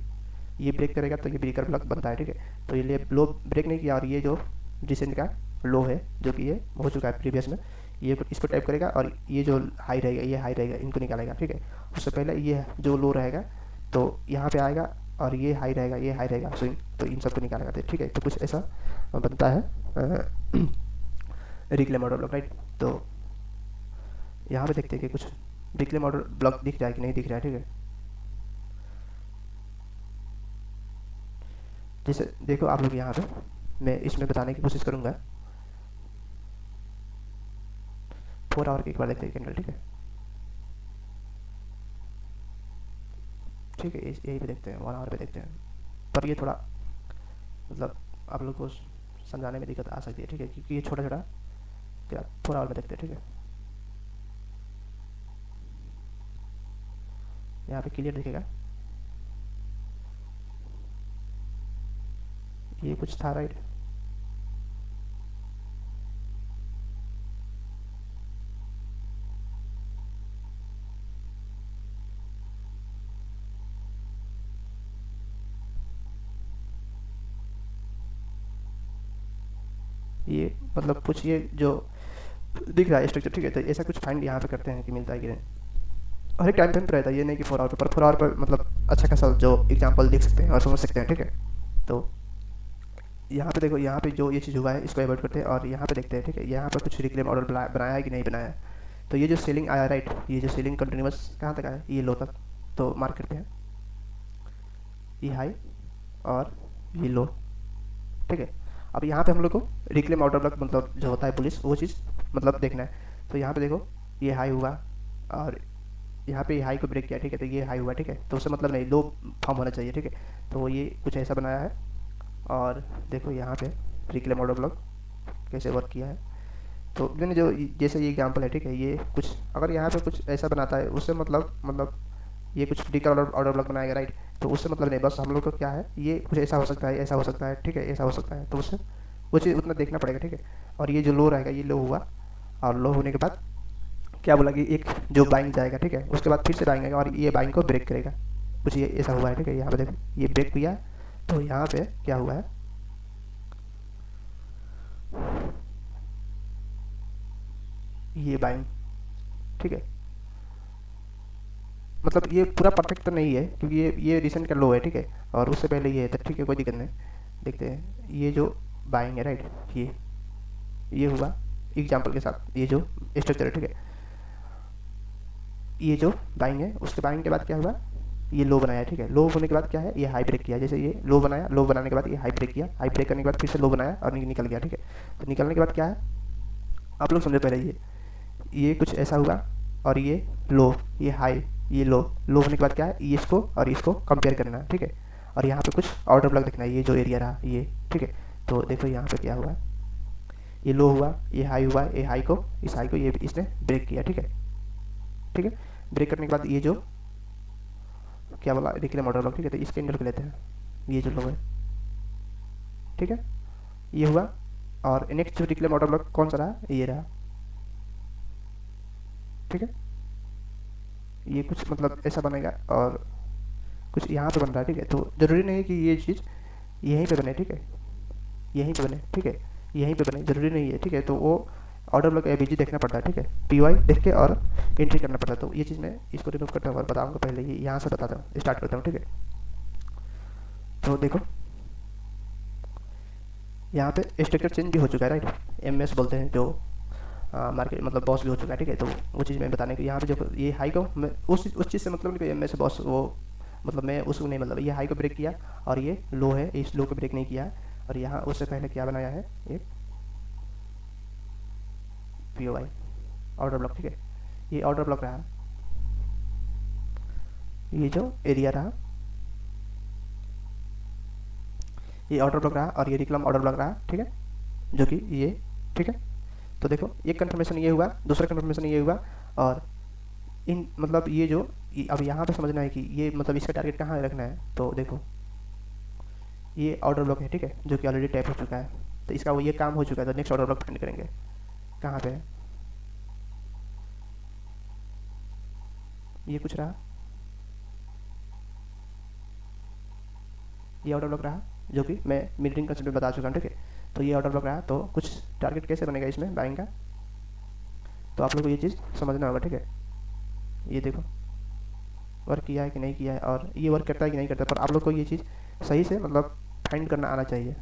ये ब्रेक करेगा तो ये ब्रेकर ब्लॉक बनता है, ठीक है। तो ये लो ब्रेक नहीं किया, और ये जो रिसेंट का लो है जो कि ये हो चुका है प्रीवियस में, ये इसको टाइप करेगा, और ये जो हाई रहेगा ये हाई रहेगा, इनको निकालेगा, ठीक है। उससे पहले ये जो लो रहेगा तो यहाँ पे आएगा, और ये हाई रहेगा, ये हाई रहेगा, तो इन सबको निकालेगा, ठीक है। तो कुछ ऐसा बनता है रिक्लेम ऑर्डर ब्लॉक, राइट। तो यहाँ पे देखते हैं कि कुछ रिक्लेम ऑर्डर ब्लॉक दिख रहा है कि नहीं दिख रहा है, ठीक है। जैसे देखो आप लोग यहाँ पे, मैं इसमें बताने की कोशिश करूँगा, 4 आवर की एक बार देखते हैं कैंडल, ठीक है, ठीक है, यही पे देखते हैं, 1 आवर पे देखते हैं, पर ये थोड़ा मतलब आप लोग को समझाने में दिक्कत आ सकती है, ठीक है, क्योंकि ये छोटा छोटा, क्या 4 आवर में देखते हैं, ठीक है। यहाँ पे क्लियर दिखेगा, ये कुछ था, राइट, ये मतलब कुछ ये जो दिख रहा है स्ट्रक्चर, ठीक है। तो ऐसा कुछ फाइंड यहाँ पे करते हैं कि मिलता है कि नहीं, हर एक टाइम फ्रेम पर रहता है, ये नहीं कि 4 आवर पर, 4 आवर पर मतलब अच्छा खासा जो एग्जांपल देख सकते हैं और समझ सकते हैं, ठीक है। तो यहाँ पे देखो, यहाँ पे जो ये चीज़ हुआ है इसको अवॉइड करते हैं, और यहाँ पे देखते हैं, ठीक है, यहाँ पर कुछ रिक्लेम ऑर्डर बनाया है कि नहीं बनाया है। तो ये जो सेलिंग आया, राइट, ये जो सेलिंग कंटिन्यूस कहाँ तक आया, ये लो तक, तो मार्क करते हैं, ये हाई और ये लो, ठीक है। अब यहाँ पे हम लोग को रिक्लेम ऑर्डर ब्लॉक मतलब जो होता है पुलिस, वो चीज़ मतलब देखना है। तो यहाँ पे देखो ये हाई हुआ, और यहाँ पे हाई को ब्रेक किया, ठीक है, तो ये हाई हुआ, ठीक है, तो उससे मतलब नहीं, लो फॉर्म होना चाहिए, ठीक है। तो ये कुछ ऐसा बनाया है, और देखो यहाँ पे रिक्लेम ऑर्डर ब्लॉक कैसे वर्क किया है। तो मैंने जो जैसे ये एग्जांपल है, ठीक है, ये कुछ अगर यहाँ पे कुछ ऐसा बनाता है उससे मतलब ये कुछ रिक्लेम ऑर्डर ब्लॉक बनाएगा, राइट, तो उससे मतलब नहीं, बस हम लोग को क्या है, ये कुछ ऐसा हो सकता है, ऐसा हो सकता है, ठीक है, ऐसा हो सकता है, तो उससे वो चीज़ उतना देखना पड़ेगा, ठीक है। और ये जो लो रहेगा ये लो हुआ, और लो होने के बाद क्या बोला कि एक जो बाइंग जाएगा, ठीक है, उसके बाद फिर से बाइंग आएगा और ये बाइंग को ब्रेक करेगा। कुछ ये ऐसा हुआ है, ठीक है। यहाँ पे देखो ये ब्रेक किया, तो यहाँ पे क्या हुआ है, ये बाइंग, ठीक है। मतलब ये पूरा परफेक्ट तो नहीं है क्योंकि ये रिसेंट का लो है, ठीक है, और उससे पहले ये है, तो ठीक है, कोई दिक्कत नहीं। देखते हैं ये जो बाइंग है, राइट, ये हुआ एग्जाम्पल के साथ, ये जो स्ट्रक्चर है, ठीक है, ये जो बाइंग है, उसके बाइंग के बाद क्या हुआ, ये लो बनाया, ठीक है। लो होने के बाद क्या है, ये हाई ब्रेक किया, जैसे ये लो बनाया, लो बनाने के बाद ये हाई ब्रेक किया, हाई ब्रेक करने के बाद फिर से लो बनाया और निकल गया, ठीक है। तो निकलने के बाद क्या है, आप लोग समझो पहले ये कुछ ऐसा हुआ और ये लो, ये हाई, ये लो होने के बाद क्या है, ये इसको और इसको कंपेयर करना है, ठीक है। और यहाँ पे कुछ ऑर्डर ब्लॉक देखना है, ये जो एरिया रहा ये, ठीक है। तो देखो यहाँ पे क्या हुआ, ये लो हुआ, ये हाई हुआ, ये हाई को, इस हाई को ये इसने ब्रेक किया, ठीक है, ठीक है। ब्रेक करने के बाद ये जो क्या बोला, रिक्लेम ऑर्डर ब्लॉक, ठीक है। तो इसके अंदर लेते हैं, ये जो लो है, ठीक है, ये हुआ। और नेक्स्ट जो रिक्लेम ऑर्डर ब्लॉक कौन सा रहा, ये रहा, ठीक है। ये कुछ मतलब ऐसा बनेगा और कुछ यहाँ पे बन रहा है, ठीक है। तो ज़रूरी नहीं है कि ये चीज़ यहीं पे बने, ठीक है, यहीं पे बने, ठीक है, यहीं पे बने, ज़रूरी नहीं है, ठीक है। तो वो ऑर्डर ब्लॉक एबीजी देखना पड़ता है, ठीक है, पीवाई देख के और एंट्री करना पड़ता है। तो ये चीज़ मैं इसको रिमूव करता हूँ और बताऊँगा, पहले ये यहाँ से बताता हूँ, स्टार्ट करता हूँ, ठीक है। तो देखो यहाँ पे स्ट्रक्चर चेंज भी हो चुका है, राइट, एमएस बोलते हैं जो मार्केट मतलब बॉस भी हो चुका है, ठीक है। तो वो चीज़ मैं बताने की, यहाँ पे जो ये हाई को मैं उस चीज़ से मतलब नहीं, एमएस बॉस वो मतलब मैं उसको नहीं, मतलब ये हाई को ब्रेक किया और ये लो है, इस लो को ब्रेक नहीं किया। और यहाँ उससे पहले क्या बनाया है, एक पीओवाई ऑर्डर ब्लॉक, ठीक है। ये ऑर्डर ब्लॉक रहा, ये जो एरिया रहा, ये ऑर्डर ब्लॉक रहा और ये रिक्लम ऑर्डर ब्लॉक रहा, ठीक है, जो कि ये, ठीक है। तो देखो एक कंफर्मेशन ये हुआ, दूसरा कंफर्मेशन ये हुआ। और इन मतलब ये जो अब यहाँ पे समझना है कि ये मतलब इसका टारगेट कहाँ रखना है। तो देखो ये ऑर्डर ब्लॉक है, ठीक है, जो कि ऑलरेडी टैप हो चुका है। तो इसका वो ये काम हो चुका है, तो नेक्स्ट ऑर्डर ब्लॉक फाइंड करेंगे कहाँ पे है। ये कुछ रहा, ये ऑर्डर ब्लॉक रहा, जो कि मैं मीटिंग कंसेप्ट में बता चुका हूँ, ठीक है। तो ये ऑर्डर ब्लॉक रहा, तो कुछ टारगेट कैसे बनेगा इसमें बाइंग का, तो आप लोग को ये चीज़ समझना होगा, ठीक है। ये देखो वर्क किया है कि नहीं किया है, और ये वर्क करता है कि नहीं करता, पर आप लोग को ये चीज़ सही से मतलब फाइंड करना आना चाहिए।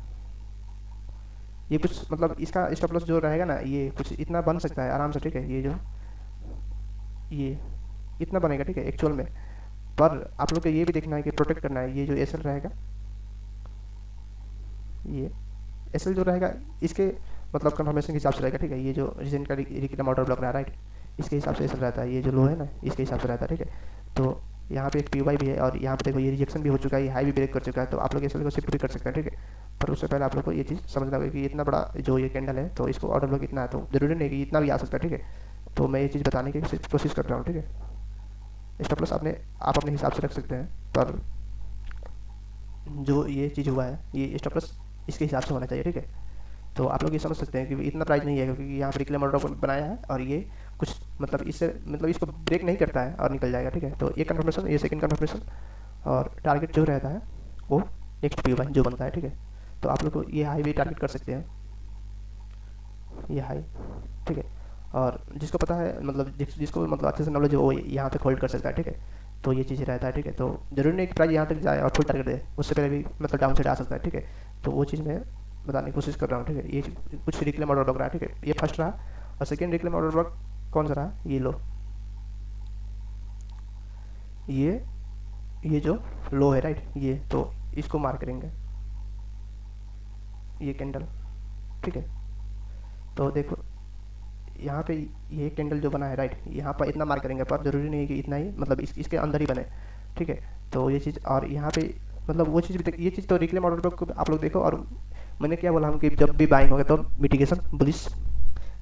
ये कुछ मतलब इसका स्टॉप लॉस जो रहेगा ना, ये कुछ इतना बन सकता है आराम से, ठीक है। ये जो ये इतना बनेगा, ठीक है, एक्चुअल में। पर आप लोग को ये भी देखना है कि प्रोटेक्ट करना है, ये जो एसएल रहेगा, ये एसएल जो रहेगा इसके मतलब कंफर्मेशन के हिसाब से रहेगा, ठीक है। ये जो रिसेंट का रिक्लेम ऑर्डर ब्लॉक रहा, राइट, इसके हिसाब से एसएल रहता है। ये जो लो है ना, इसके हिसाब से रहता है, ठीक है। तो यहाँ पे एक पीवाई भी है और यहाँ पे देखो ये रिजेक्शन भी हो चुका है, ये हाई भी ब्रेक कर चुका है। तो आप लोग एसएल को शिफ्ट भी कर सकते हैं, ठीक है। पर उससे पहले आप लोग को ये चीज़ समझना होगा कि इतना बड़ा जो ये कैंडल है, तो इसको ऑर्डर ब्लॉक इतना है, तो जरूरी नहीं कि इतना भी आ सकता है, ठीक है। तो मैं ये चीज़ बताने की कोशिश कर रहा हूँ, ठीक है। स्टॉप लॉस आप अपने हिसाब से रख सकते हैं, पर जो ये चीज़ हुआ है, ये स्टॉप लॉस इसके हिसाब से होना चाहिए, ठीक है। तो आप लोग ये समझ सकते हैं कि इतना प्राइस नहीं है, क्योंकि यहाँ पर रिक्लेम ऑर्डर बनाया है और ये कुछ मतलब इससे मतलब इसको ब्रेक नहीं करता है और निकल जाएगा, ठीक है। तो ये कन्फर्मेशन, ये सेकंड कन्फर्मेशन, और टारगेट जो रहता है वो नेक्स्ट पी जो बनता है, ठीक है। तो आप लोग को ये हाई भी टारगेट कर सकते हैं, ये हाई, ठीक है। और जिसको पता है मतलब जिसको मतलब अच्छे से नॉलेज है वो यहाँ तक होल्ड कर सकता है, ठीक है। तो ये चीज़ रहता है, ठीक है। तो जरूरी नहीं कि प्राइस यहाँ तक जाए और फुल टारगेट दे, उससे पहले भी मतलब डाउन साइड आ सकता है, ठीक है। तो वो चीज़ मैं बताने की कोशिश कर रहा हूँ, ठीक है। ये कुछ रिक्लेम ऑर्डर ब्लॉक रहा, ठीक है, ये फर्स्ट रहा। और सेकेंड रिक्लेम ऑर्डर ब्लॉक कौन सा रहा, ये लो, ये जो लो है, राइट, ये तो इसको मार्क करेंगे, ये कैंडल, ठीक है। तो देखो यहाँ पे ये कैंडल जो बना है, राइट, यहाँ पर इतना मार्क करेंगे, पर जरूरी नहीं है कि इतना ही मतलब इसके अंदर ही बने, ठीक है। तो ये चीज़, और यहाँ पे मतलब वो चीज़ भी ये चीज़ तो रिक्लेम ऑर्डर ब्लॉक आप लोग देखो। और मैंने क्या बोला हम कि जब भी बाइंग होगा तो मिटिगेशन बुलिश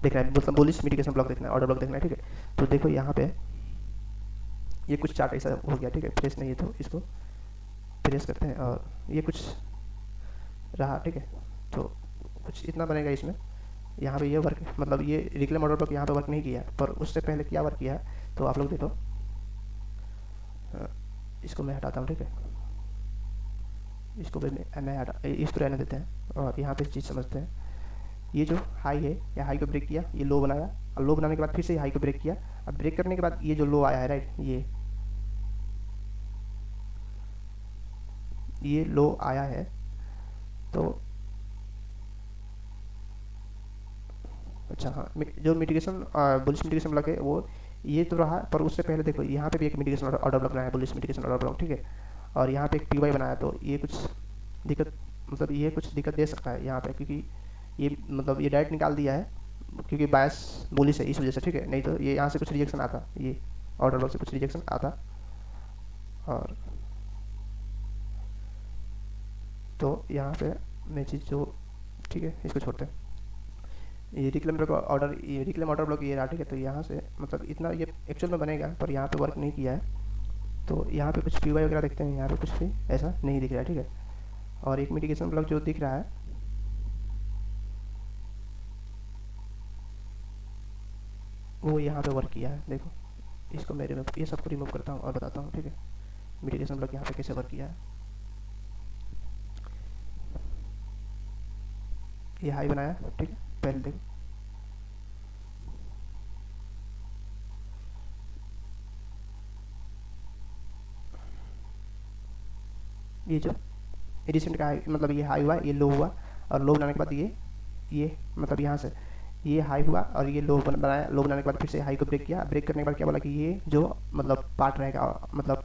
देखना है, मतलब बुलिश मिटिगेशन ब्लॉक देखना है, ऑर्डर ब्लॉक देखना है, ठीक है। तो देखो यहाँ पे ये कुछ चार्ट ऐसा हो गया, ठीक है, फ्रेश नहीं है, तो इसको फ्रेश करते हैं और ये कुछ रहा, ठीक है। तो कुछ इतना बनेगा इसमें, यहाँ पे ये वर्क मतलब ये रिक्लेम ऑर्डर ब्लॉक यहाँ पे वर्क नहीं किया, पर उससे पहले क्या वर्क किया है तो आप लोग देखो। इसको मैं हटाता हूँ, ठीक है, इसको भी मैं हटा, इसको रहने देते हैं और यहाँ पे चीज़ समझते हैं। ये जो हाई है, या हाई को ब्रेक किया, ये लो बनाया, और लो बनाने के बाद फिर से हाई को ब्रेक किया। अब ब्रेक करने के बाद ये जो लो आया है, राइट, ये लो आया है, तो अच्छा हाँ, जो मिटिगेशन बुलिश मिटिगेशन ब्लॉक है वो ये तो रहा, पर उससे पहले देखो यहाँ पे भी एक मिटिगेशन ऑर्डर ब्लॉक बनाया है, बुलिश मिटिगेशन ऑर्डर ब्लॉक, ठीक है। और यहाँ पे एक पी वाई बनाया, तो ये कुछ दिक्कत, मतलब ये कुछ दिक्कत दे सकता है यहाँ पे, क्योंकि ये मतलब ये डायरेक्ट निकाल दिया है क्योंकि बायस बुलिश है इस वजह से, ठीक है। नहीं तो ये यहाँ से कुछ रिजेक्शन आता, ये ऑर्डर ब्लॉक से कुछ रिजेक्शन आता। और तो यहाँ पे मैं चीज़ जो, ठीक है, इसको छोड़ते हैं। ये रिक्लेम ऑर्डर, ये रिक्लेम ऑर्डर ब्लॉक ये रहा, ठीक है। तो यहाँ से मतलब इतना ये एक्चुअल में बनेगा, पर यहाँ पे वर्क नहीं किया है। तो यहाँ पे कुछ पी वाई वगैरह देखते हैं, यहाँ पे कुछ भी ऐसा नहीं दिख रहा है, ठीक है। और एक मिटिगेशन ब्लॉक जो दिख रहा है वो यहाँ पे वर्क किया है, देखो। इसको मैं रिमूव, ये सबको रिमूव करता हूँ और बताता हूँ, ठीक है, मिटिगेशन ब्लॉक यहाँ पे कैसे वर्क किया है। ये हाई बनाया, ठीक है, पहले देखो, ये जो रिसेंट का हाई, मतलब ये हाई हुआ, ये लो हुआ, और लो बनाने के बाद ये मतलब यहाँ से ये हाई हुआ और ये लो बनाया, लो बनाने के बाद फिर से हाई को ब्रेक किया। ब्रेक करने के बाद क्या बोला कि ये जो मतलब पार्ट रहेगा, मतलब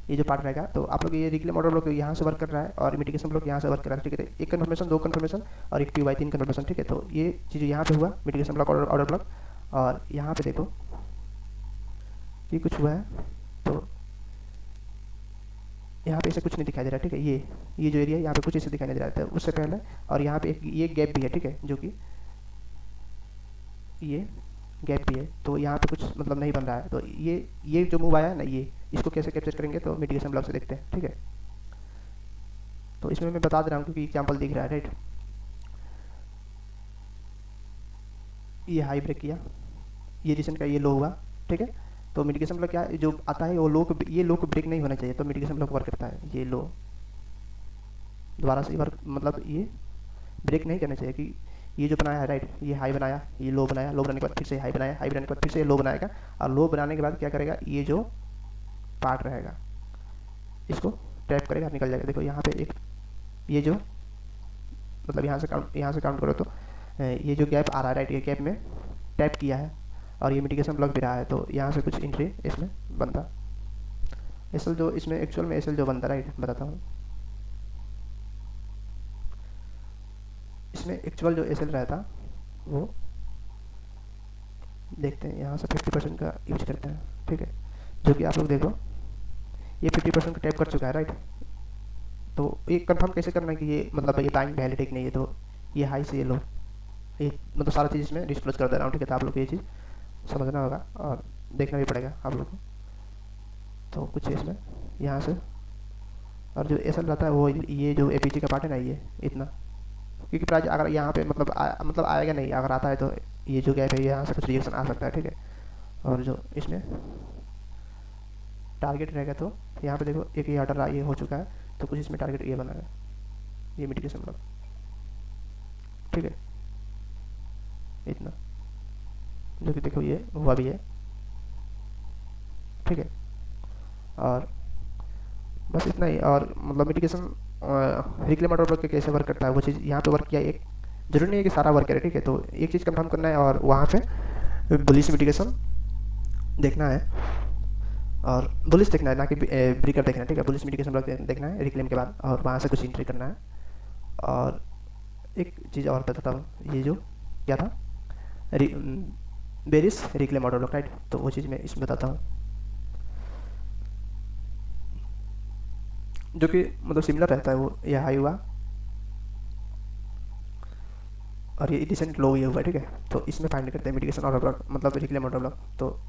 ये जो पार्ट रहेगा, तो आप लोग ये रिक्लेम ऑर्डर ब्लॉक यहाँ से वर्क कर रहा है और मिटिगेशन ब्लॉक यहाँ से वर्क कर रहा है, ठीक है। एक कन्फर्मेशन, दो कन्फर्मेशन और एक पी वाई, तीन कन्फर्मेशन, ठीक है। तो ये चीज़ यहाँ पे हुआ, मिटिगेशन ब्लॉक ऑर्डर ब्लॉक। और यहाँ पे देखो ये कुछ हुआ है, तो यहाँ पे ऐसे कुछ नहीं दिखाई दे रहा, ठीक है। ये जो एरिया है यहाँ पे कुछ ऐसे दिखाई नहीं दे रहा था उससे पहले। और यहाँ पे एक ये गैप भी है, ठीक है, जो कि ये गैप भी है, तो यहाँ पे कुछ मतलब नहीं बन रहा है। तो ये जो मूव आया है ना, ये इसको कैसे कैप्चर करेंगे, तो मिटिगेशन ब्लॉक से देखते हैं, ठीक है। तो इसमें मैं बता दे रहा हूँ क्योंकि एग्जाम्पल दिख रहा है, राइट। ये हाई ब्रेक किया, ये रिसेंट का ये लो हुआ, ठीक है। तो मिटिगेशन ब्लॉक क्या जो आता है वो लो को, ये लो को ब्रेक नहीं होना चाहिए, तो मिटिगेशन ब्लॉक वर्क करता है। ये लो दोबारा से वर्क, मतलब ये ब्रेक नहीं करना चाहिए कि ये जो बनाया है, राइट, ये हाई बनाया, ये लो बनाया, लो बनाने के बाद फिर से हाई बनाया, हाई बनाने के बाद फिर से लो बनाएगा, और लो बनाने के बाद क्या करेगा, ये जो पार्ट रहेगा इसको टैप करेगा, निकल जाएगा। देखो यहाँ पे एक ये जो मतलब यहाँ से काउंट करो तो ये जो गैप आ रहा है, राइट, ये गैप में टैप किया है और ये मिटिगेशन ब्लॉक भी रहा है, तो यहाँ से कुछ एंट्री इसमें बनता। एसएल जो इसमें एक्चुअल में एसएल जो बनता, राइट, बताता हूँ। इसमें एक्चुअल जो एसएल रहता वो देखते हैं, यहाँ से 50% का यूज करते हैं, ठीक है। जो कि आप लोग देखो ये 50% का टैप कर चुका है, राइट। तो ये कंफर्म कैसे करना है कि ये मतलब ये टाइम वैलिड नहीं है, तो ये हाई से ये लो, ये मतलब सारा चीज़ इसमें डिस्क्लोज कर दे रहा हूँ, ठीक है। तो आप लोग को ये चीज़ समझना होगा और देखना भी पड़ेगा आप लोग को। तो कुछ इसमें यहाँ से, और जो एसएल रहता है वो ये जो एपीजी का पार्ट है ना, ये इतना, क्योंकि प्राइस अगर यहाँ पे मतलब आएगा नहीं, अगर आता है तो ये जो गैप है यहाँ से कुछ रिएक्शन आ सकता है, ठीक है। और जो इसमें टारगेट रहेगा, तो यहाँ पे देखो एक ये ऑर्डर ये हो चुका है, तो कुछ इसमें टारगेट ये बना है, ये मिटिगेशन ब्लॉक, ठीक है, इतना, जो कि देखो ये हुआ भी है, ठीक है। और बस इतना ही। और मतलब मिटिगेशन रिक्लेम ऑर्डर ब्लॉक कैसे वर्क करता है वो चीज़ यहाँ पे वर्क किया, एक जरूरी नहीं है कि सारा वर्क करे, ठीक है। तो एक चीज़ कंफर्म करना है और वहाँ पे बुलिश मिटिगेशन देखना है, और बुलिश देखना है, ना कि ब्रेकर देखना है, ठीक है। बुलिश मिटिगेशन ब्लॉक देखना है रिक्लेम के बाद, और वहाँ से कुछ एंट्री करना है। और एक चीज़ और बताता हूँ, ये जो क्या था, berries reclaim order block, right, तो वो चीज़ मैं इसमें बताता हूँ, जो कि मतलब सिमिलर रहता है। वो ये हाई हुआ और ये डिसेंट लो ये हुआ, ठीक है। तो इसमें फाइंड करते हैं मिटिगेशन ऑर्डर ब्लॉक, मतलब रिक्लेम ऑर्डर ब्लॉक। तो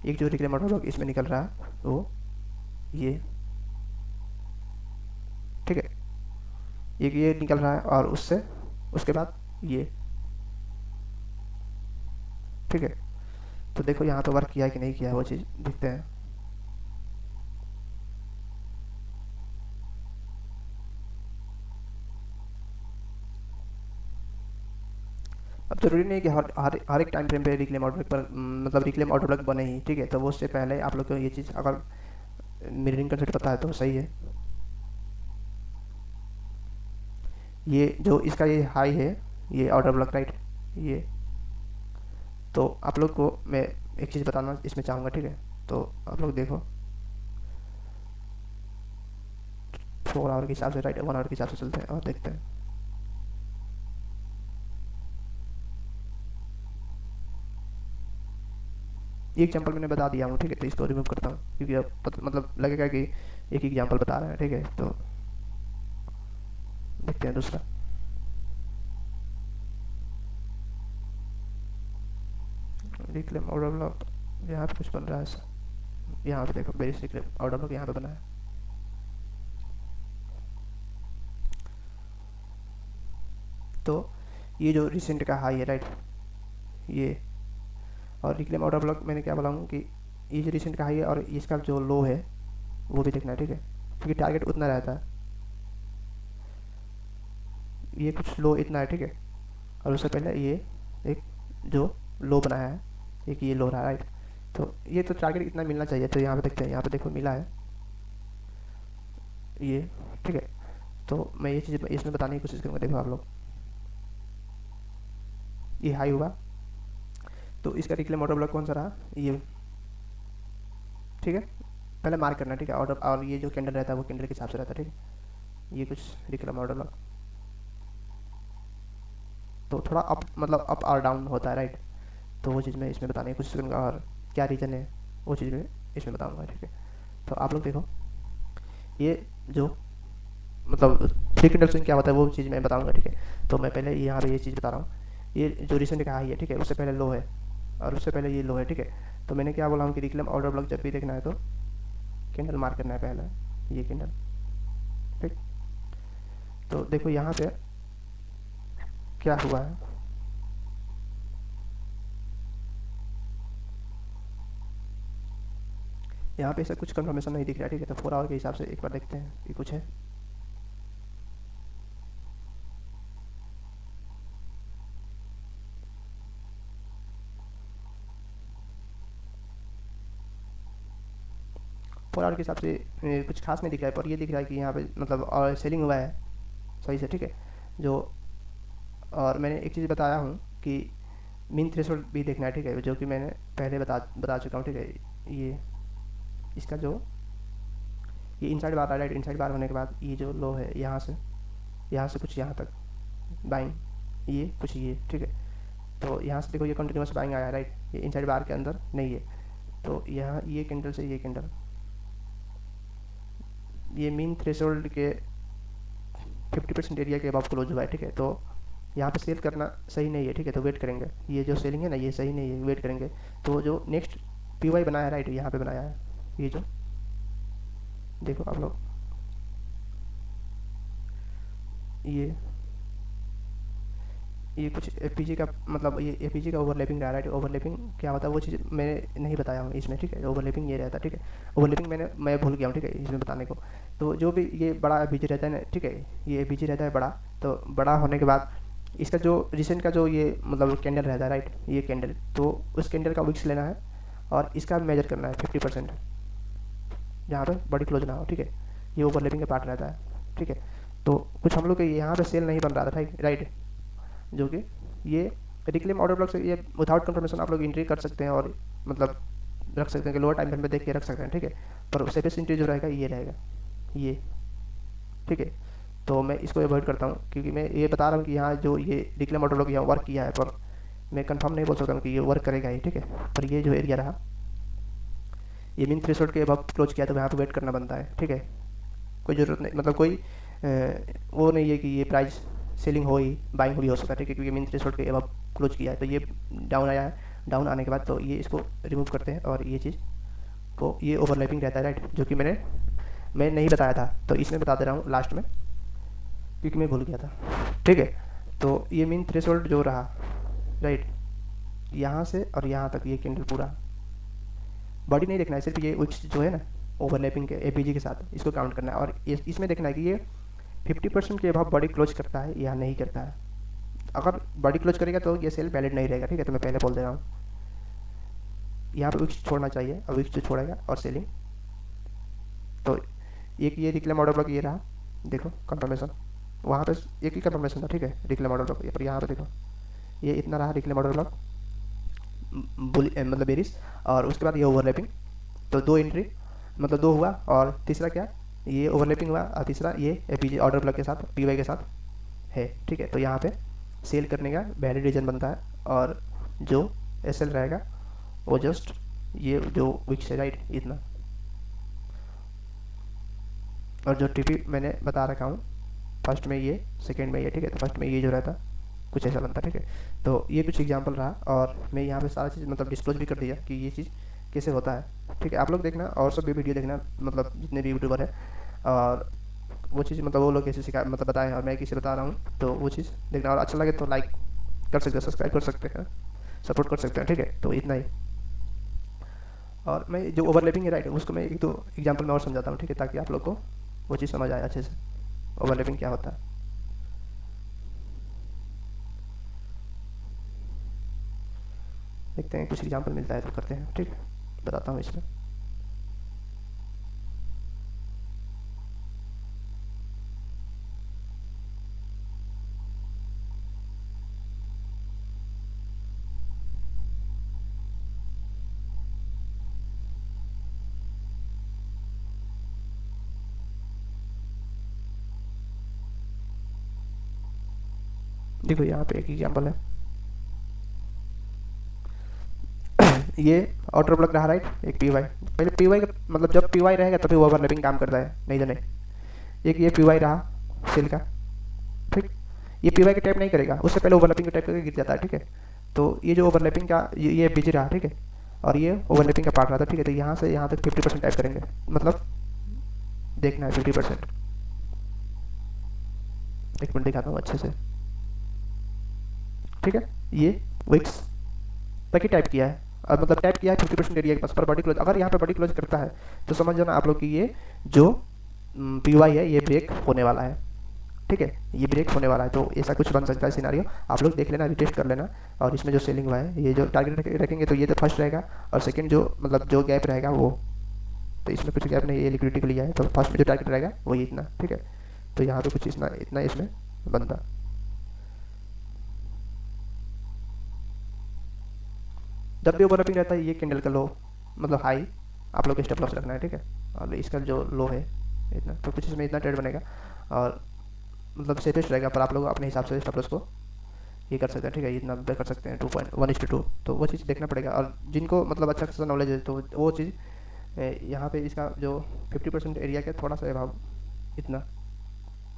एक जो रिक्लेम ऑर्डर ब्लॉक इसमें निकल रहा है वो ये, ठीक है, एक ये निकल रहा है, और उससे उसके बाद ये, ठीक है। तो देखो यहाँ पे वर्क किया है कि नहीं किया है वो चीज़ दिखते हैं। अब जरूरी नहीं कि हर एक टाइम फ्रेम पे रिक्लेम ऑर्डर पर मतलब रिक्लेम ऑर्डर ब्लॉक बने ही, ठीक है। तो वो उससे पहले आप लोग को ये चीज़ अगर मिररिंग कंसेप्ट पता है तो सही है। ये जो इसका ये हाई है, ये ऑर्डर ब्लॉक राइट, ये तो आप लोग को मैं एक चीज़ बताना इसमें चाहूँगा, ठीक है। तो आप लोग देखो 4 आवर के हिसाब से राइट, 1 आवर के हिसाब से चलते हैं और देखते हैं। ये एग्जांपल मैंने बता दिया हूँ, ठीक है। तो इसको रिमूव करता हूँ क्योंकि अब मतलब लगेगा कि एक एग्जांपल बता रहे हैं, ठीक है। तो देखते हैं दूसरा। रिक्लेम ऑर्डर ब्लॉक यहाँ पे कुछ बन रहा है ऐसा, यहाँ पे देखो बेसिक रिक्लेम ऑर्डर ब्लॉक यहाँ पे बना है। तो ये जो रिसेंट का हाई है राइट, ये और रिक्लेम ऑर्डर ब्लॉक मैंने क्या बोला हूँ कि ये जो रिसेंट का हाई है और इसका जो लो है वो भी देखना है, ठीक है। क्योंकि टारगेट उतना रहता है, ये कुछ लो इतना है, ठीक है। और उससे पहले ये एक जो लो बनाया है, एक ये लो रहा है राइट। तो ये तो टारगेट इतना मिलना चाहिए। तो यहाँ पे देखते हैं, यहाँ पे देखो मिला है ये, ठीक है। तो मैं ये चीज़ इसमें बताने की कोशिश करूँगा। देखो आप लोग, ये हाई हुआ तो इसका रिक्लेम ऑर्डर ब्लॉक कौन सा रहा, ये, ठीक है। पहले मार्क करना, ठीक है। ऑर्डर और ये जो कैंडल रहता है वो कैंडल के हिसाब से रहता है, ठीक है। ये कुछ रिक्लेम ऑर्डर ब्लॉक तो थोड़ा अप मतलब अप और डाउन होता है राइट। तो वो चीज़ मैं इसमें बताने की कोशिश करूँगा और क्या रीज़न है वो चीज़ मैं इसमें बताऊँगा, ठीक है। तो आप लोग देखो ये जो मतलब थ्री कैंडल स्विंग क्या होता है वो चीज़ मैं बताऊँगा, ठीक है। तो मैं पहले यहाँ पे ये चीज़ बता रहा हूँ, ये जो रिसेंट का हाई है, ठीक है, उससे पहले लो है और उससे पहले ये लो है, ठीक है। तो मैंने क्या बोला हूँ कि रिक्लेम ऑर्डर ब्लॉक जब भी देखना है तो कैंडल मार्क करना है पहले, ये कैंडल, ठीक। तो देखो यहाँ पे क्या हुआ है, यहाँ पे ऐसा कुछ कंफर्मेशन नहीं दिख रहा है, ठीक है। तो 4 आवर के हिसाब से एक बार देखते हैं कि कुछ है। फोर आवर के हिसाब से कुछ खास नहीं दिख रहा है, पर ये दिख रहा है कि यहाँ पे मतलब और सेलिंग हुआ है सही से, ठीक है। जो और मैंने एक चीज़ बताया हूँ कि मीन थ्रेशोल्ड भी देखना है, ठीक है, जो कि मैंने पहले बता चुका हूँ, ठीक है। ये इसका जो ये इनसाइड बार राइट, इनसाइड बार होने के बाद ये जो लो है यहाँ से कुछ यहाँ तक बाइंग, ये कुछ ये, ठीक है। तो यहाँ से देखो ये कंटिन्यूस बाइंग आया राइट, ये इनसाइड बार के अंदर नहीं है। तो यहाँ ये कैंडल से ये कैंडल ये मीन थ्रेशोल्ड के 50% एरिया के अबव क्लोज हुआ है, ठीक है। तो यहाँ पे सेल करना सही नहीं है, ठीक है। तो वेट करेंगे, ये जो सेलिंग है ना ये सही नहीं है, वेट करेंगे। तो जो नेक्स्ट पीवाई बनाया है राइट, यहाँ पे बनाया है, ये जो देखो आप लोग ये कुछ एपीजी का मतलब ये एपीजी का ओवरलैपिंग रहा है राइट। ओवरलैपिंग क्या होता है वो चीज़ मैंने नहीं बताया हूँ इसमें, ठीक है। ओवरलैपिंग ये रहता है, ठीक है। ओवरलैपिंग मैं भूल गया हूँ, ठीक है, इसमें बताने को। तो जो भी ये बड़ा एपीजी रहता है ना, ठीक है, ये एपीजी रहता है बड़ा। तो बड़ा होने के बाद इसका जो रिसेंट का जो ये मतलब कैंडल रहता है राइट, ये कैंडल, तो उस कैंडल का विक्स लेना है और इसका मेजर करना है 50%, जहाँ पे बड़ी क्लोज ना हो, ठीक है। ये ओवरलैपिंग का पार्ट रहता है, ठीक है। तो कुछ हम लोग के यहाँ पे सेल नहीं बन रहा था राइट, जो कि ये रिक्लेम ऑर्डर ब्लॉक से ये विदाउट कंफर्मेशन आप लोग एंट्री कर सकते हैं और मतलब रख सकते हैं कि लोअर टाइम फ्रेम में देख के रख सकते हैं, ठीक है। पर सेफेस्ट एंट्री जो रहेगा ये रहेगा, ये, ठीक है। तो मैं इसको अवॉइड करता हूँ क्योंकि मैं ये बता रहा हूँ कि यहाँ जो ये रिक्लेम ऑर्डर ब्लॉक यहाँ वर्क किया है, पर मैं कंफर्म नहीं बोल सकता हूँ कि ये वर्क करेगा ही, ठीक है। पर ये जो एरिया रहा ये मीन थ्रेशोल्ड के अबव क्लोज किया तो यहाँ पे वेट करना बनता है, ठीक है। कोई ज़रूरत नहीं, मतलब कोई वो नहीं है कि ये प्राइस सेलिंग हो ही बाइंग हो भी हो सकता है, ठीक है। क्योंकि मीन थ्रेशोल्ड के अबव क्लोज किया है तो ये डाउन आया है। डाउन आने के बाद तो ये इसको रिमूव करते हैं और ये चीज़ को ये ओवरलैपिंग रहता है राइट, जो कि मैं नहीं बताया था। तो इसमें बता दे रहा हूँ लास्ट में क्योंकि मैं भूल गया था, ठीक है। तो ये मीन थ्रेशोल्ड जो रहा राइट, यहाँ से और यहाँ तक ये कैंडल पूरा, बॉडी नहीं देखना है, सिर्फ ये विक्स जो है ना ओवरलैपिंग के एपीजी के साथ इसको काउंट करना है, और इसमें देखना है कि ये 50% के अभाव बॉडी क्लोज करता है या नहीं करता है। अगर बॉडी क्लोज करेगा तो ये सेल वैलिड नहीं रहेगा, ठीक है, तो मैं पहले बोल दे रहा हूँ। यहाँ पे विक्स छोड़ना चाहिए, और विक्स जो छोड़ेगा और सेलिंग, तो एक ये रिक्लेम ऑर्डर ब्लॉक ये रहा, देखो कंफर्मेशन, वहाँ पे एक ही कंफर्मेशन था, ठीक है, रिक्लेम ऑर्डर ब्लॉक, पर यहाँ पे देखो ये इतना रहा रिक्लेम ऑर्डर ब्लॉक मतलब बेरिस, और उसके बाद ये ओवरलैपिंग, तो 2 एंट्री मतलब 2 हुआ, और तीसरा क्या, ये ओवरलैपिंग हुआ, और तीसरा ये एपीजी ऑर्डर ब्लॉक के साथ पीवाई के साथ है, ठीक है। तो यहाँ पे सेल करने का वैलिड रीजन बनता है, और जो एसएल रहेगा वो जस्ट ये जो विक्स है, राइट, इतना, और जो टीपी मैंने बता रखा हूँ, फर्स्ट में ये, सेकेंड में ये, ठीक है, तो फर्स्ट में ये जो रहता कुछ ऐसा बनता, ठीक है। तो ये कुछ एग्जांपल रहा, और मैं यहाँ पे सारा चीज़ मतलब डिस्क्लोज भी कर दिया कि ये चीज़ कैसे होता है, ठीक है। आप लोग देखना और सब भी वीडियो देखना, मतलब जितने भी यूट्यूबर है, और वो चीज़ मतलब वो लोग कैसे सिखा मतलब बताए, और मैं कैसे बता रहा हूँ, तो वो चीज़ देखना, और अच्छा लगे तो लाइक कर सकते हैं, सब्सक्राइब कर सकते हैं, सपोर्ट कर सकते हैं, ठीक है। तो इतना ही, और मैं जो ओवरलैपिंग है, राइट, उसको मैं एक दो एग्जाम्पल में और समझाता हूँ, ठीक है, ताकि आप लोग को वो चीज़ समझ आए अच्छे से, ओवरलैपिंग क्या होता है। देखते हैं कुछ एग्जाम्पल मिलता है तो करते हैं, ठीक है, बताता हूँ इसमें। देखो यहाँ पे एक एग्जाम्पल है, ये आउटर ब्लॉक रहा, राइट, एक पीवाई, पहले पीवाई का मतलब जब पीवाई रहेगा तभी ओवरलैपिंग काम करता है, नहीं तो नहीं। एक ये पीवाई रहा सेल का, ठीक, ये पीवाई का टाइप नहीं करेगा, उससे पहले ओवरलैपिंग का टाइप करके गिर जाता है, ठीक है। तो ये जो ओवरलैपिंग का ये बिजी रहा, ठीक है, और ये ओवरलैपिंग का पार्ट रहा था, ठीक है। तो यहाँ से यहाँ तक 50% टाइप करेंगे, मतलब देखना है 50%, एक मिनट दिखाता हूँ अच्छे से, ठीक है। ये विक्स तक ही टाइप किया है, और मतलब टाइप किया है 50% एरिया के पास, पर बॉडी क्लोज, अगर यहाँ पे बॉडी क्लोज करता है तो समझ जाना आप लोग कि ये जो पीवाई है ये ब्रेक होने वाला है, ठीक है, ये ब्रेक होने वाला है। तो ऐसा कुछ बन सकता है सिनारियो, आप लोग देख लेना, रिटेस्ट कर लेना। और इसमें जो सेलिंग हुआ है, ये जो टारगेट रखेंगे तो ये तो फर्स्ट रहेगा, और सेकंड जो मतलब जो गैप रहेगा वो, तो इसमें कुछ गैप नहीं, ये लिक्विडिटी को लिया है, तो फर्स्ट में जो टारगेट रहेगा वही इतना, ठीक है। तो यहाँ पे कुछ इतना इतना इसमें बनता, जब भी ओवरलैपिंग रहता है ये कैंडल का लो मतलब हाई आप लोग को स्टॉप लॉस रखना है, ठीक है, और इसका जो लो है इतना, तो कुछ इसमें इतना ट्रेड बनेगा, और मतलब सेफेस्ट रहेगा, पर आप लोग अपने हिसाब से स्टॉप लॉस को ये कर सकते हैं, ठीक है, इतना कर सकते हैं 2.1:2, तो वो चीज़ देखना पड़ेगा। और जिनको मतलब अच्छा खासा नॉलेज है तो वो चीज़ यहाँ पे इसका जो 50% एरिया के थोड़ा सा अभाव इतना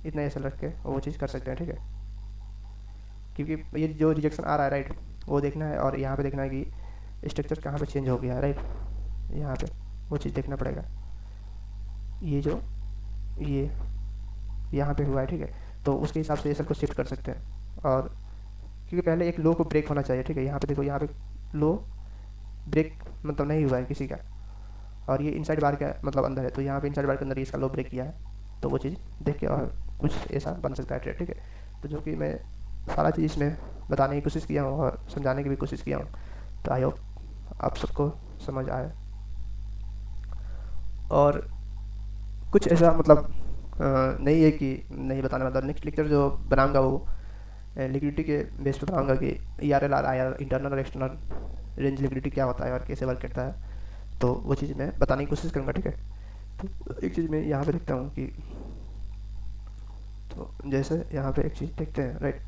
इतना ऐसा रख के वो चीज़ कर सकते हैं, ठीक है। क्योंकि ये जो रिजेक्शन आ रहा है, राइट, वो देखना है, और यहाँ पे देखना है कि स्ट्रक्चर कहाँ पे चेंज हो गया है, राइट, यहाँ पे वो चीज़ देखना पड़ेगा। ये जो ये यहाँ पे हुआ है, ठीक है, तो उसके हिसाब से ये सब को शिफ्ट कर सकते हैं। और क्योंकि पहले एक लो को ब्रेक होना चाहिए, ठीक है, यहाँ पे देखो, यहाँ पे लो ब्रेक मतलब नहीं हुआ है किसी का, और ये इनसाइड बार का मतलब अंदर है, तो यहाँ पे इनसाइड बार के अंदर इसका लो ब्रेक किया है, तो वो चीज़ देख के और कुछ ऐसा बन सकता है ट्रेड, ठीक है। तो जो कि मैं सारा चीज़ इसमें बताने की कोशिश किया हूँ और समझाने की भी कोशिश किया हूँ, तो आई होप आप सबको समझ आए। और कुछ ऐसा मतलब नहीं है कि नहीं बताने वाला, नेक्स्ट लेक्चर जो बनाऊंगा वो लिक्विडिटी के बेस पे बनाऊंगा कि ERL और IR, इंटरनल और एक्सटर्नल रेंज लिक्विडिटी क्या होता है और कैसे वर्क करता है, तो वो चीज़ मैं बताने की कोशिश करूँगा, ठीक है। तो एक चीज़ मैं यहाँ पे देखता हूँ कि, तो जैसे यहाँ पे एक चीज़ देखते हैं, राइट,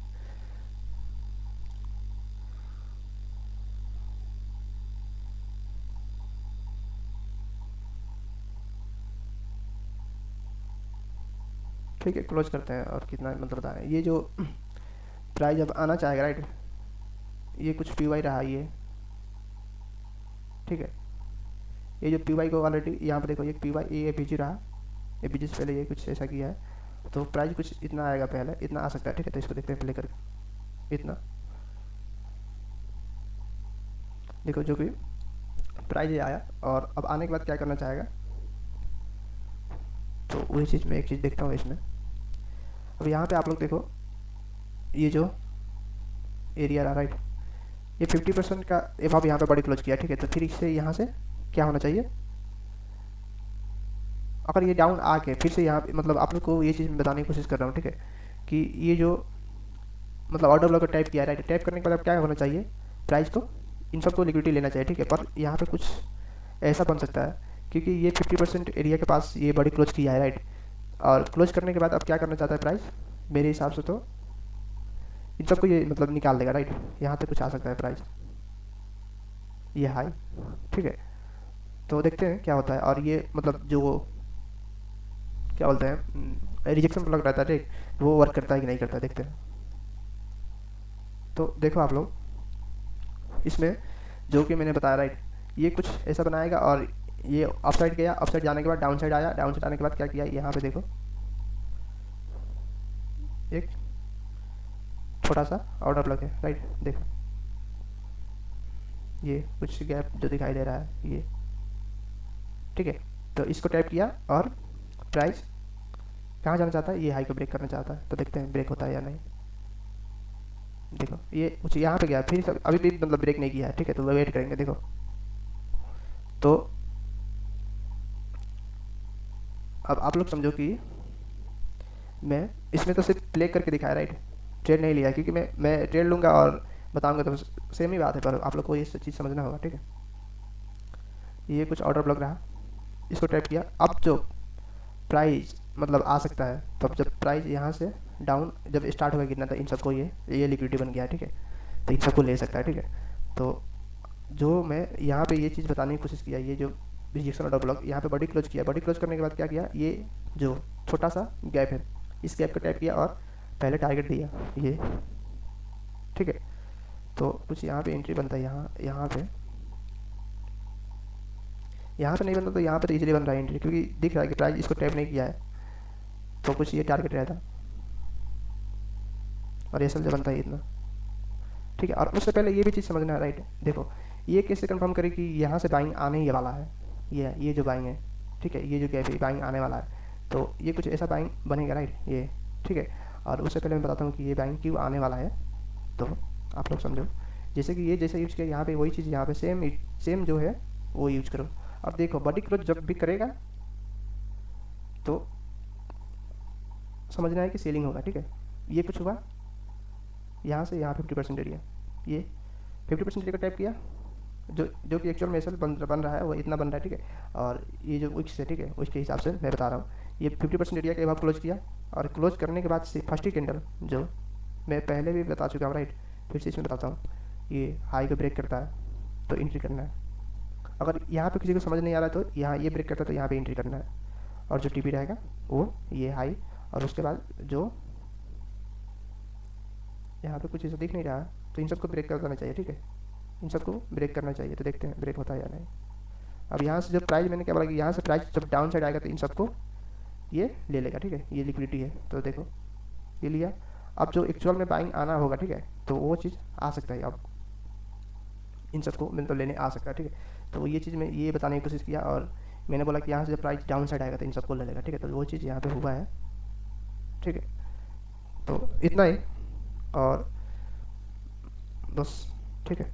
ठीक है, क्लोज करते हैं, और कितना मतलब बता रहे हैं, ये जो प्राइस अब आना चाहेगा, राइट, ये कुछ PY रहा ये, ठीक है, ये जो PY को ऑलरेडी यहाँ पे देखो, ये PY ये BG रहा, ये BG से पहले ये कुछ ऐसा किया है, तो प्राइस कुछ इतना आएगा, पहले इतना आ सकता है, ठीक है। तो इसको देखते हैं प्ले करके, इतना देखो जो भी प्राइस ये आया, और अब आने के बाद क्या करना चाहेगा, तो वही चीज़ मैं एक चीज़ देखता हूँ इसमें। अब यहाँ पे आप लोग देखो, ये जो एरिया रहा राइट, ये 50% का एवब यहाँ पे बड़ी क्लोज किया, ठीक है। तो फिर इससे यहाँ से क्या होना चाहिए, अगर ये डाउन आके फिर से यहाँ पे, मतलब आप लोग को ये चीज़ मैं बताने की कोशिश कर रहा हूँ, ठीक है, कि ये जो मतलब ऑर्डर ब्लॉक टाइप किया राइट, टाइप करने के बाद क्या होना चाहिए, प्राइस को इन सबको लिक्विडिटी लेना चाहिए, ठीक है। पर यहाँ पे कुछ ऐसा बन सकता है, क्योंकि ये 50% एरिया के पास ये बड़ी क्लोज किया है राइट, और क्लोज करने के बाद अब क्या करना चाहता है प्राइस, मेरे हिसाब से तो इन सबको ये मतलब निकाल देगा राइट। यहाँ पे कुछ आ सकता है प्राइस, ये हाई, ठीक है। तो देखते हैं क्या होता है, और ये मतलब जो क्या बोलते हैं रिजेक्शन ब्लॉक रहता है ठीक, वो वर्क करता है कि नहीं करता है, देखते हैं। तो देखो आप लोग इसमें जो कि मैंने बताया राइट, ये कुछ ऐसा बनाएगा, और ये अपसाइड गया, अपसाइड जाने के बाद डाउन साइड आया, डाउन साइड आने के बाद क्या किया, यहाँ पे देखो एक छोटा सा ऑर्डर ब्लॉक है राइट, देखो ये कुछ गैप जो दिखाई दे रहा है ये, ठीक है। तो इसको टैप किया और प्राइस कहाँ जाना चाहता है, ये हाई को ब्रेक करना चाहता है, तो देखते हैं ब्रेक होता है या नहीं। देखो ये कुछ यहाँ पे गया, फिर अभी भी मतलब ब्रेक नहीं किया है, ठीक है। तो वेट करेंगे, देखो तो अब आप लोग समझो कि मैं इसमें तो सिर्फ प्ले करके दिखाया राइट, ट्रेड नहीं लिया, क्योंकि मैं ट्रेड लूँगा और बताऊँगा तो सेम ही बात है, पर आप लोग को ये चीज़ समझना होगा, ठीक है। ये कुछ ऑर्डर ब्लॉक रहा, इसको टैप किया, अब जो प्राइस मतलब आ सकता है, तो अब जब प्राइस यहाँ से डाउन जब स्टार्ट होगा गिरना, तो इन सबको ये लिक्विडिटी बन गया, ठीक है। तो इन सबको ले सकता है, ठीक है। तो जो मैं यहाँ पे ये चीज़ बताने की कोशिश किया, ये जो रिजेक्शन ऑर्डर ब्लॉक यहाँ पे बड़ी क्लोज किया, बड़ी क्लोज करने के बाद क्या किया, ये जो छोटा सा गैप है इस गैप को टैप किया और पहले टारगेट दिया ये, ठीक है। तो कुछ यहाँ पे एंट्री बनता है, यहाँ पे नहीं बनता, तो यहाँ पे तो इजीली बन रहा है एंट्री, क्योंकि दिख रहा है कि प्राइस इसको टैप नहीं किया है, तो कुछ ये टारगेट रहता और ये जो बनता है इतना, ठीक है। और उससे पहले ये भी चीज़ समझना है राइट, देखो ये कैसे कंफर्म करे कि यहाँ से बाइंग आने ही वाला है, ये जो बाइंग है, ठीक है, ये जो गैप है बाइंग आने वाला है, तो ये कुछ ऐसा बाइंग बनेगा राइट ये, ठीक है। और उससे पहले मैं बताता हूँ कि ये बाइंग क्यों आने वाला है, तो आप लोग समझो, जैसे कि ये जैसे यूज किया यहाँ पे वही चीज़ यहाँ पे सेम जो है वो यूज करो। और देखो बड़ी क्लोज जब भी करेगा तो समझना है कि सेलिंग होगा, ठीक है। ये कुछ हुआ यहाँ से यहाँ 50% एरिया, ये 50% एरिया का टाइप किया, जो कि एक्चुअल में एसएल बन रहा है वो इतना बन रहा है, ठीक है। और ये जो विक्स है, ठीक है, उसके हिसाब से मैं बता रहा हूँ, ये 50% एरिया के बाद क्लोज किया, और क्लोज करने के बाद से फर्स्ट ही कैंडल जो मैं पहले भी बता चुका हूँ राइट, फिर से इसमें बताता हूँ, ये हाई को ब्रेक करता है तो एंट्री करना है। अगर यहाँ पे किसी को समझ नहीं आ रहा है तो यहाँ ये ब्रेक करता है तो यहाँ पे एंट्री करना है, और जो टीपी रहेगा वो ये हाई, और उसके बाद जो यहाँ पे कुछ ऐसा दिख नहीं रहा तो इन सबको ब्रेक कर देना चाहिए, ठीक है, इन सबको ब्रेक करना चाहिए। तो देखते हैं ब्रेक होता है या नहीं। अब यहाँ से जब प्राइस मैंने क्या बोला कि यहाँ से प्राइस जब डाउन साइड आएगा तो इन सबको ये ले लेगा, ठीक है, ये लिक्विडिटी है, तो देखो ये लिया। अब जो एक्चुअल में बाइंग आना होगा, ठीक है, तो वो चीज़ आ सकता है, अब इन सबको मतलब लेने आ सकता है, ठीक है। तो ये चीज़ मैं ये बताने की कोशिश किया, और मैंने बोला कि यहाँ से जब प्राइस डाउन साइड आएगा तो इन सबको ले लेगा, ठीक है। तो वो चीज़ यहाँ पे हुआ है, ठीक है। तो इतना ही, और बस, ठीक है।